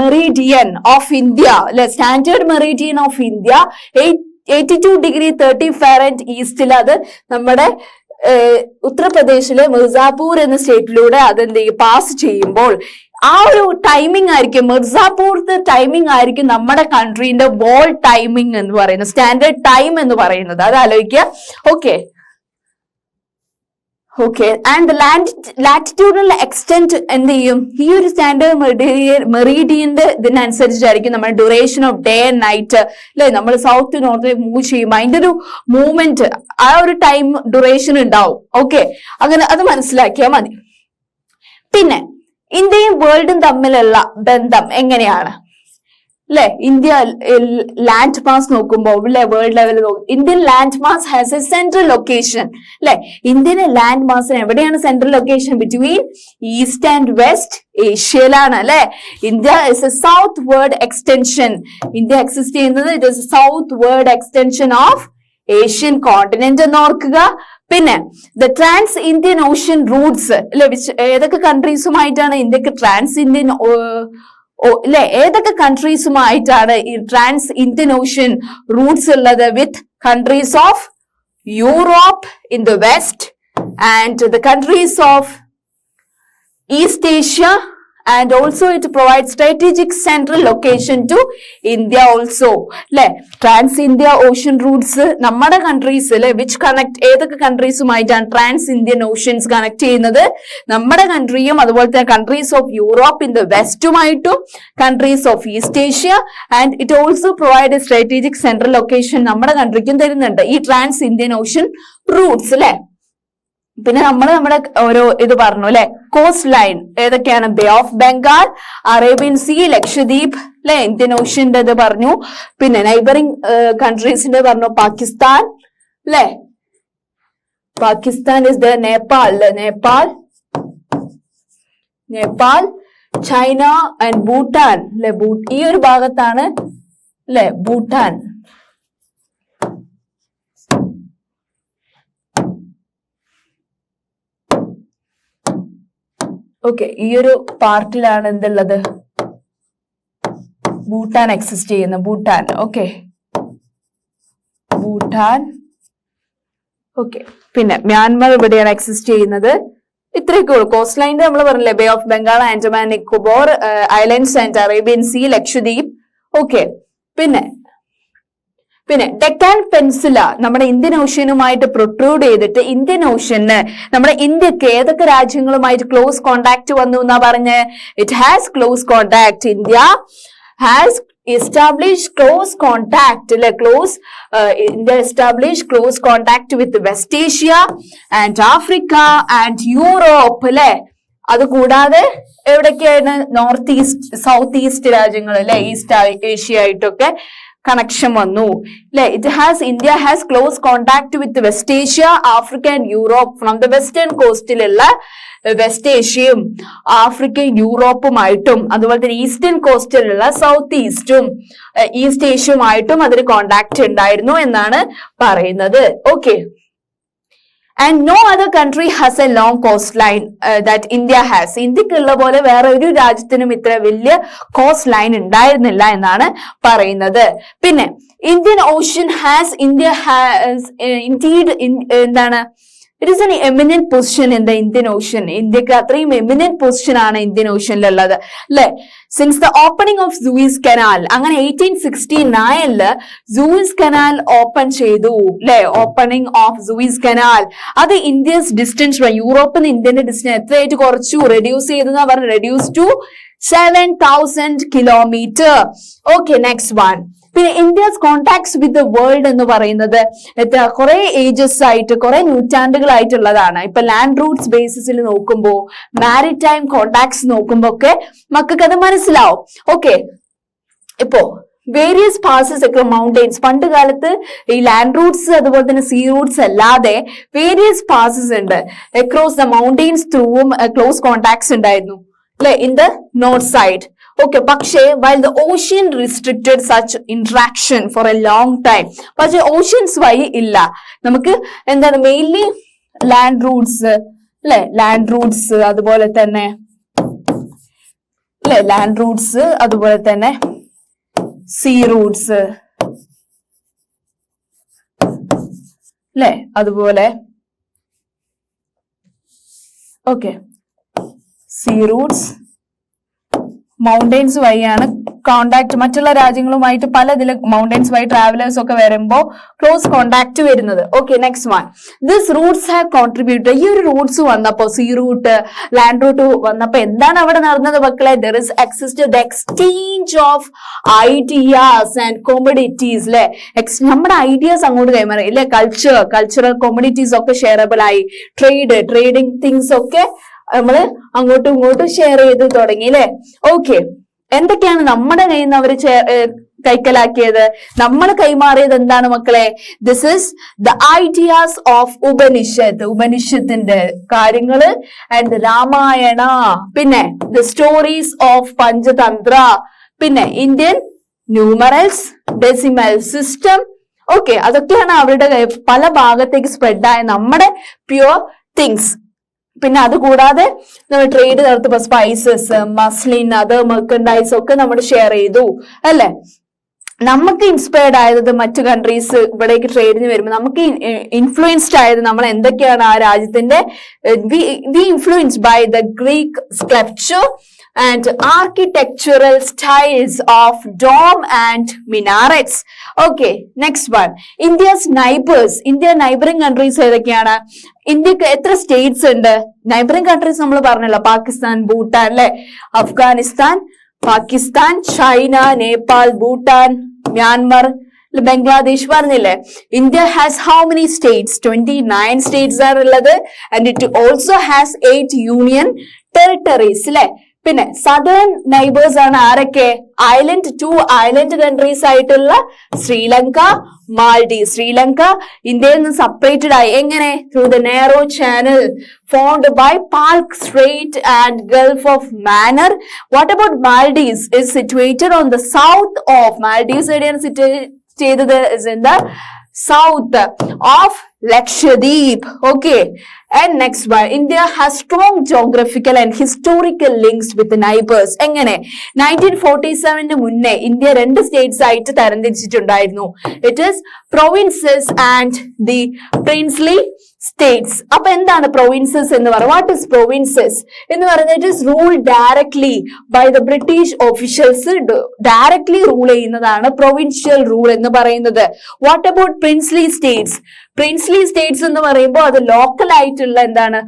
A: മെറിഡിയൻ ഓഫ് ഇന്ത്യ അല്ലെ, standard Meridian of India 82 degree 30 Fahrenheit ഈസ്റ്റിൽ, അത് നമ്മുടെ ഉത്തർപ്രദേശിലെ മിർസാപൂർ എന്ന സ്റ്റേറ്റിലൂടെ അതെന്ത് ചെയ്യും? പാസ് ചെയ്യുമ്പോൾ ആ ഒരു ടൈമിംഗ് ആയിരിക്കും, മിർസാപൂർത്തെ ടൈമിംഗ് ആയിരിക്കും നമ്മുടെ കൺട്രീന്റെ വോൾ ടൈമിംഗ് എന്ന് പറയുന്നത്, സ്റ്റാൻഡേർഡ് ടൈം എന്ന് പറയുന്നത്. അത് ആലോചിക്കുക. ഓക്കെ, ആൻഡ് ലാറ്റിറ്റ്യൂഡിനൽ എക്സ്റ്റെന്റ് എന്ത് ചെയ്യും? ഈ ഒരു സ്റ്റാൻഡേർഡ് മെറീഡിയന്റെ ഇതിനനുസരിച്ചായിരിക്കും നമ്മുടെ duration off day and night അല്ലെ. നമ്മൾ സൗത്ത് നോർത്ത് മൂവ് ചെയ്യും, അതിന്റെ ഒരു മൂവ്മെന്റ് ആ ഒരു ടൈം ഡ്യൂറേഷൻ ഉണ്ടാവും. ഓക്കെ, അങ്ങനെ അത് മനസ്സിലാക്കിയാൽ മതി. പിന്നെ ഇന്ത്യയും വേൾഡും തമ്മിലുള്ള ബന്ധം എങ്ങനെയാണ് അല്ലെ? ഇന്ത്യ ലാൻഡ് മാസ് നോക്കുമ്പോൾ വേൾഡ് ലെവലിൽ Indian land mass has a central location അല്ലെ. ഇന്ത്യൻ ലാൻഡ് മാസിന് എവിടെയാണ് central location? Between east and west ഏഷ്യയിലാണ് അല്ലെ. India is a southward extension. India exist ചെയ്യുന്നത് it is southward extension of Asian continent എന്ന് ഓർക്കുക. പിന്നെ the trans Indian ocean routes അല്ലെ, ഏതൊക്കെ കൺട്രീസുമായിട്ടാണ് ഇന്ത്യക്ക് ട്രാൻസ് ഇന്ത്യൻ അല്ലെ, ഏതൊക്കെ കൺട്രീസുമായിട്ടാണ് ഈ ട്രാൻസ് ഇന്ത്യൻ ഓഷ്യൻ റൂട്ട്സ് ഉള്ളത്? With countries of Europe in the west and the countries of east Asia and also it provides strategic central location to India also. അല്ലെ trans India ocean routes നമ്മുടെ countries അല്ലെ which connect ഏതൊക്കെ കൺട്രീസുമായിട്ടാണ് trans Indian oceans connect ചെയ്യുന്നത്? നമ്മുടെ കൺട്രിയും അതുപോലെ തന്നെ countries of Europe in the വെസ്റ്റുമായിട്ടും countries of east Asia and it also provide a strategic central location നമ്മുടെ കൺട്രിക്കും തരുന്നുണ്ട് ഈ ട്രാൻസ് ഇന്ത്യൻ ഓഷ്യൻ റൂട്ട്സ് അല്ലെ. പിന്നെ നമ്മുടെ ഓരോ ഇത് പറഞ്ഞു അല്ലെ കോസ്റ്റ് ലൈൻ ഏതൊക്കെയാണ്? Bay of Bengal, Arabian Sea, Lakshadweep അല്ലെ, ഇന്ത്യൻ ഓഷ്യന്റെ ഇത് പറഞ്ഞു. പിന്നെ നൈബറിംഗ് കൺട്രീസിന്റെ പറഞ്ഞു പാകിസ്ഥാൻ അല്ലെ, Pakistan is the Nepal, Nepal, China and Bhutan അല്ലെ, ഈ ഒരു ഭാഗത്താണ് അല്ലെ ഭൂട്ടാൻ. ഓക്കെ, ഈ ഒരു പാർട്ടിലാണ് എന്തുള്ളത്? ഭൂട്ടാൻ എക്സിസ്റ്റ് ചെയ്യുന്ന ഭൂട്ടാൻ. ഓക്കെ, ഭൂട്ടാൻ. ഓക്കെ, പിന്നെ മ്യാൻമർ ഇവിടെയാണ് എക്സിസ്റ്റ് ചെയ്യുന്നത്. ഇത്രയൊക്കെ ഉള്ളൂ. കോസ്റ്റ് ലൈനിൽ നമ്മൾ പറഞ്ഞില്ലേ Bay of Bengal, Andaman Nicobar islands and Arabian Sea, Lakshadweep. Okay, പിന്നെ ഡെക്കാൻ പെൻസില നമ്മുടെ ഇന്ത്യൻ ഓഷ്യനുമായിട്ട് പ്രൊട്രൂഡ് ചെയ്തിട്ട് ഇന്ത്യൻ ഓഷ്യന് നമ്മുടെ ഇന്ത്യക്ക് ഏതൊക്കെ രാജ്യങ്ങളുമായിട്ട് ക്ലോസ് കോണ്ടാക്ട് വന്നു എന്നാ പറഞ്ഞ്? It has close contact. India has established close contact India established close contact with West Asia and Africa and Europe അല്ലെ. അത് കൂടാതെ എവിടൊക്കെയാണ്? നോർത്ത് ഈസ്റ്റ്, സൗത്ത് ഈസ്റ്റ് രാജ്യങ്ങൾ അല്ലെ, ഈസ്റ്റ് ഏഷ്യ ആയിട്ടൊക്കെ കണക്ഷൻ വന്നു അല്ലെ. India has close contact with west Asia, Africa and Europe. From the western കോസ്റ്റിലുള്ള വെസ്റ്റ് ഏഷ്യയും ആഫ്രിക്കൻ യൂറോപ്പുമായിട്ടും അതുപോലെ തന്നെ ഈസ്റ്റേൺ കോസ്റ്റിലുള്ള സൗത്ത് ഈസ്റ്റും ഈസ്റ്റ് ഏഷ്യയുമായിട്ടും അതിന് കോണ്ടാക്ട് ഉണ്ടായിരുന്നു എന്നാണ് പറയുന്നത്. Okay, and no other country has a long coast line that India has. ഇന്ത്യക്കുള്ള പോലെ വേറെ ഒരു രാജ്യത്തിനും ഇത്ര വലിയ കോസ്റ്റ് ലൈൻ ഉണ്ടായിരുന്നില്ല എന്നാണ് പറയുന്നത്. പിന്നെ ഇന്ത്യൻ ഓഷ്യൻ ഹാസ് എന്താണ്? It is N eminent position in the Indian ocean. ഇന്ത്യക്ക് അത്രയും എമിനന്റ് പൊസിഷൻ ആണ് ഇന്ത്യൻ ഓഷ്യനിലുള്ളത് അല്ലെ. Since the opening of Suez canal, അങ്ങനെ 1869 സൂയിസ് കനാൽ ഓപ്പൺ ചെയ്തു അല്ലെ. ഓപ്പണിംഗ് ഓഫ് സൂയിസ് കനാൽ അത് ഇന്ത്യസ് ഡിസ്റ്റൻസ് യൂറോപ്പിൽ നിന്ന് ഇന്ത്യന്റെ ഡിസ്റ്റൻസ് എത്രയായിട്ട് കുറച്ചു? റെഡ്യൂസ് ചെയ്തു എന്നാ പറഞ്ഞു. Reduce to 7,000 kilometre. Okay, next one. പിന്നെ India's contacts with the world എന്ന് പറയുന്നത് കുറെ ഏജസ് ആയിട്ട് കുറെ നൂറ്റാണ്ടുകളായിട്ടുള്ളതാണ്. ഇപ്പൊ ലാൻഡ് റൂട്ട്സ് ബേസിസിൽ നോക്കുമ്പോ മാരിടൈം കോണ്ടാക്ട്സ് നോക്കുമ്പോ ഒക്കെ മക്കൾക്ക് അത് മനസ്സിലാവും. ഓക്കെ, ഇപ്പോ വേരിയസ് പാസസ് ഒക്കെ മൗണ്ടെയിൻസ്, പണ്ട് കാലത്ത് ഈ ലാൻഡ് റൂട്ട്സ് അതുപോലെ തന്നെ സീ റൂട്ട്സ് അല്ലാതെ വേരിയസ് പാസസ് ഉണ്ട്. അക്രോസ് ദ മൗണ്ടെയിൻസ് ത്രൂവും ക്ലോസ് കോണ്ടാക്ട്സ് ഉണ്ടായിരുന്നു അല്ലെ in the north side. Okay, പക്ഷേ while the ocean restricted such interaction for a long time, പക്ഷെ ഓഷ്യൻസ് വഴി ഇല്ല. നമുക്ക് എന്താണ് മെയിൻലി ലാൻഡ് റൂട്ട്സ് അല്ലെ, ലാൻഡ് റൂട്ട്സ് അതുപോലെ തന്നെ അല്ലെ, ലാൻഡ് റൂട്ട്സ് അതുപോലെ തന്നെ സീ റൂട്ട്സ് അല്ലെ, അതുപോലെ ഓക്കെ സീ റൂട്ട്സ് മൗണ്ടെയിൻസ് വഴിയാണ് കോണ്ടാക്ട് മറ്റുള്ള രാജ്യങ്ങളുമായിട്ട് പല ഇതിൽ മൗണ്ടെയിൻസ് വഴി ട്രാവലേഴ്സ് ഒക്കെ വരുമ്പോ ക്ലോസ് കോണ്ടാക്ട് വരുന്നത്. Okay, next one. This Roots have contributed. ഈ ഒരു റൂട്ട്സ് വന്നപ്പോ സീ റൂട്ട് ലാൻഡ് റൂട്ട് വന്നപ്പോ എന്താണ് അവിടെ നടന്നത് മക്കളെ? There is existed exchange of ideas and commodities അല്ലെ. നമ്മുടെ ഐഡിയാസ് അങ്ങോട്ട് കൈമാറി അല്ലെ. കൾച്ചറൽ കോമഡിറ്റീസ് ഒക്കെ ഷെയറബിൾ ആയി. ട്രേഡിംഗ് തിങ്സ് ഒക്കെ നമ്മള് അങ്ങോട്ടും ഇങ്ങോട്ടും ഷെയർ ചെയ്ത് തുടങ്ങി അല്ലെ. ഓക്കെ, എന്തൊക്കെയാണ് നമ്മുടെ കയ്യിൽ നിന്ന് അവര് കൈക്കലാക്കിയത്? നമ്മൾ കൈമാറിയത് എന്താണ് മക്കളെ? This is the ideas of ഉപനിഷത്തിന്റെ കാര്യങ്ങള് ആൻഡ് രാമായണ, പിന്നെ ദ സ്റ്റോറീസ് ഓഫ് പഞ്ചതന്ത്ര, പിന്നെ Indian numerals, decimal system. Okay, അതൊക്കെയാണ് അവരുടെ പല ഭാഗത്തേക്ക് സ്പ്രെഡ് ആയ നമ്മുടെ പ്യുവർ തിങ്സ്. പിന്നെ അതുകൂടാതെ നമ്മൾ ട്രേഡ് നടത്തുമ്പോ സ്പൈസസ്, മസ്ലിൻ, അതർ മെർക്കൻഡൈസ് ഒക്കെ നമ്മൾ ഷെയർ ചെയ്തു അല്ലെ. നമുക്ക് ഇൻസ്പയർഡ് ആയത് മറ്റു കൺട്രീസ് ഇവിടേക്ക് ട്രേഡിന് വരുമ്പോൾ നമുക്ക് ഇൻഫ്ലുവൻസ്ഡ് ആയത് നമ്മൾ എന്തൊക്കെയാണ് ആ രാജ്യത്തിന്റെ we influenced by the Greek sculpture and architectural styles of dome and minarets. Okay, next one. India's neighbors. India neighboring countries ഏതൊക്കെയാണ്? ഇന്ത്യക്ക് എത്ര സ്റ്റേറ്റ്സ് ഉണ്ട്? നൈബറിംഗ് കൺട്രീസ് നമ്മൾ പറഞ്ഞല്ലോ, പാകിസ്ഥാൻ, ഭൂട്ടാൻ അല്ലെ, അഫ്ഗാനിസ്ഥാൻ, പാകിസ്ഥാൻ, ചൈന, നേപ്പാൾ, ഭൂട്ടാൻ, മ്യാൻമർ, ബംഗ്ലാദേശ് പറഞ്ഞില്ലേ. India has how many States? 29 states ആണ് ഉള്ളത്. And it also has 8 union territories അല്ലെ. പിന്നെ സദേൺ നൈബേഴ്സ് ആണ് ആരൊക്കെ? ടു ഐലൻഡ് കൺട്രീസ് ആയിട്ടുള്ള ശ്രീലങ്ക, മാൽഡീവ്സ്. ശ്രീലങ്ക ഇന്ത്യയിൽ നിന്ന് സെപ്പറേറ്റഡ് ആയി എങ്ങനെ? Through the narrow channel formed by Palk Strait and Gulf of Mannar. What about Maldives? Is situated on the south of Maldives. എവിടെയാണ് സിറ്റുവേറ്റ് ചെയ്തത്? Is in the south of Lakshadweep. Okay, and next one. India has strong geographical and historical links with the neighbors. എങ്ങനെ? 1947 മുന്നേ India 2 states ആയിട്ട് തരംതിരിച്ചിട്ടുണ്ടായിരുന്നു. It is provinces and the princely states. അപ്പൊ എന്താണ് provinces എന്ന് പറയുന്നത്? What is provinces എന്ന് പറയുന്നത്? It is rule directly by the British officials. Directly rule ചെയ്യുന്നതാണ് പ്രൊവിൻഷ്യൽ റൂൾ എന്ന് പറയുന്നത്. What about princely states? Princely states എന്ന് പറയുമ്പോൾ അത് ലോക്കൽ ആയിട്ടുള്ള എന്താണ്?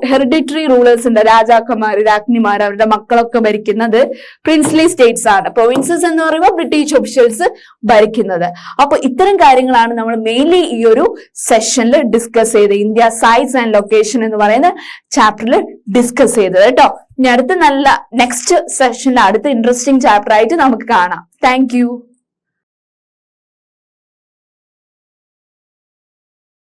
A: ഹെറിഡിറ്ററി റൂളേഴ്സ് ഉണ്ട്, രാജാക്കന്മാർ, രാജ്ഞിമാർ, അവരുടെ മക്കളൊക്കെ ഭരിക്കുന്നത് പ്രിൻസ്ലി സ്റ്റേറ്റ്സ് ആണ്. പ്രൊവിൻസസ് എന്ന് പറയുമ്പോൾ ബ്രിട്ടീഷ് ഒഫീഷ്യൽസ് ഭരിക്കുന്നത്. അപ്പൊ ഇത്തരം കാര്യങ്ങളാണ് നമ്മൾ മെയിൻലി ഈ ഒരു സെഷനിൽ ഡിസ്കസ് ചെയ്തത്. ഇന്ത്യ സൈസ് ആൻഡ് ലൊക്കേഷൻ എന്ന് പറയുന്ന ചാപ്റ്ററിൽ ഡിസ്കസ് ചെയ്തത് കേട്ടോ. ഇനി അടുത്ത നെക്സ്റ്റ് സെഷനിൽ അടുത്ത ഇൻട്രസ്റ്റിംഗ് ചാപ്റ്റർ ആയിട്ട് നമുക്ക് കാണാം. താങ്ക്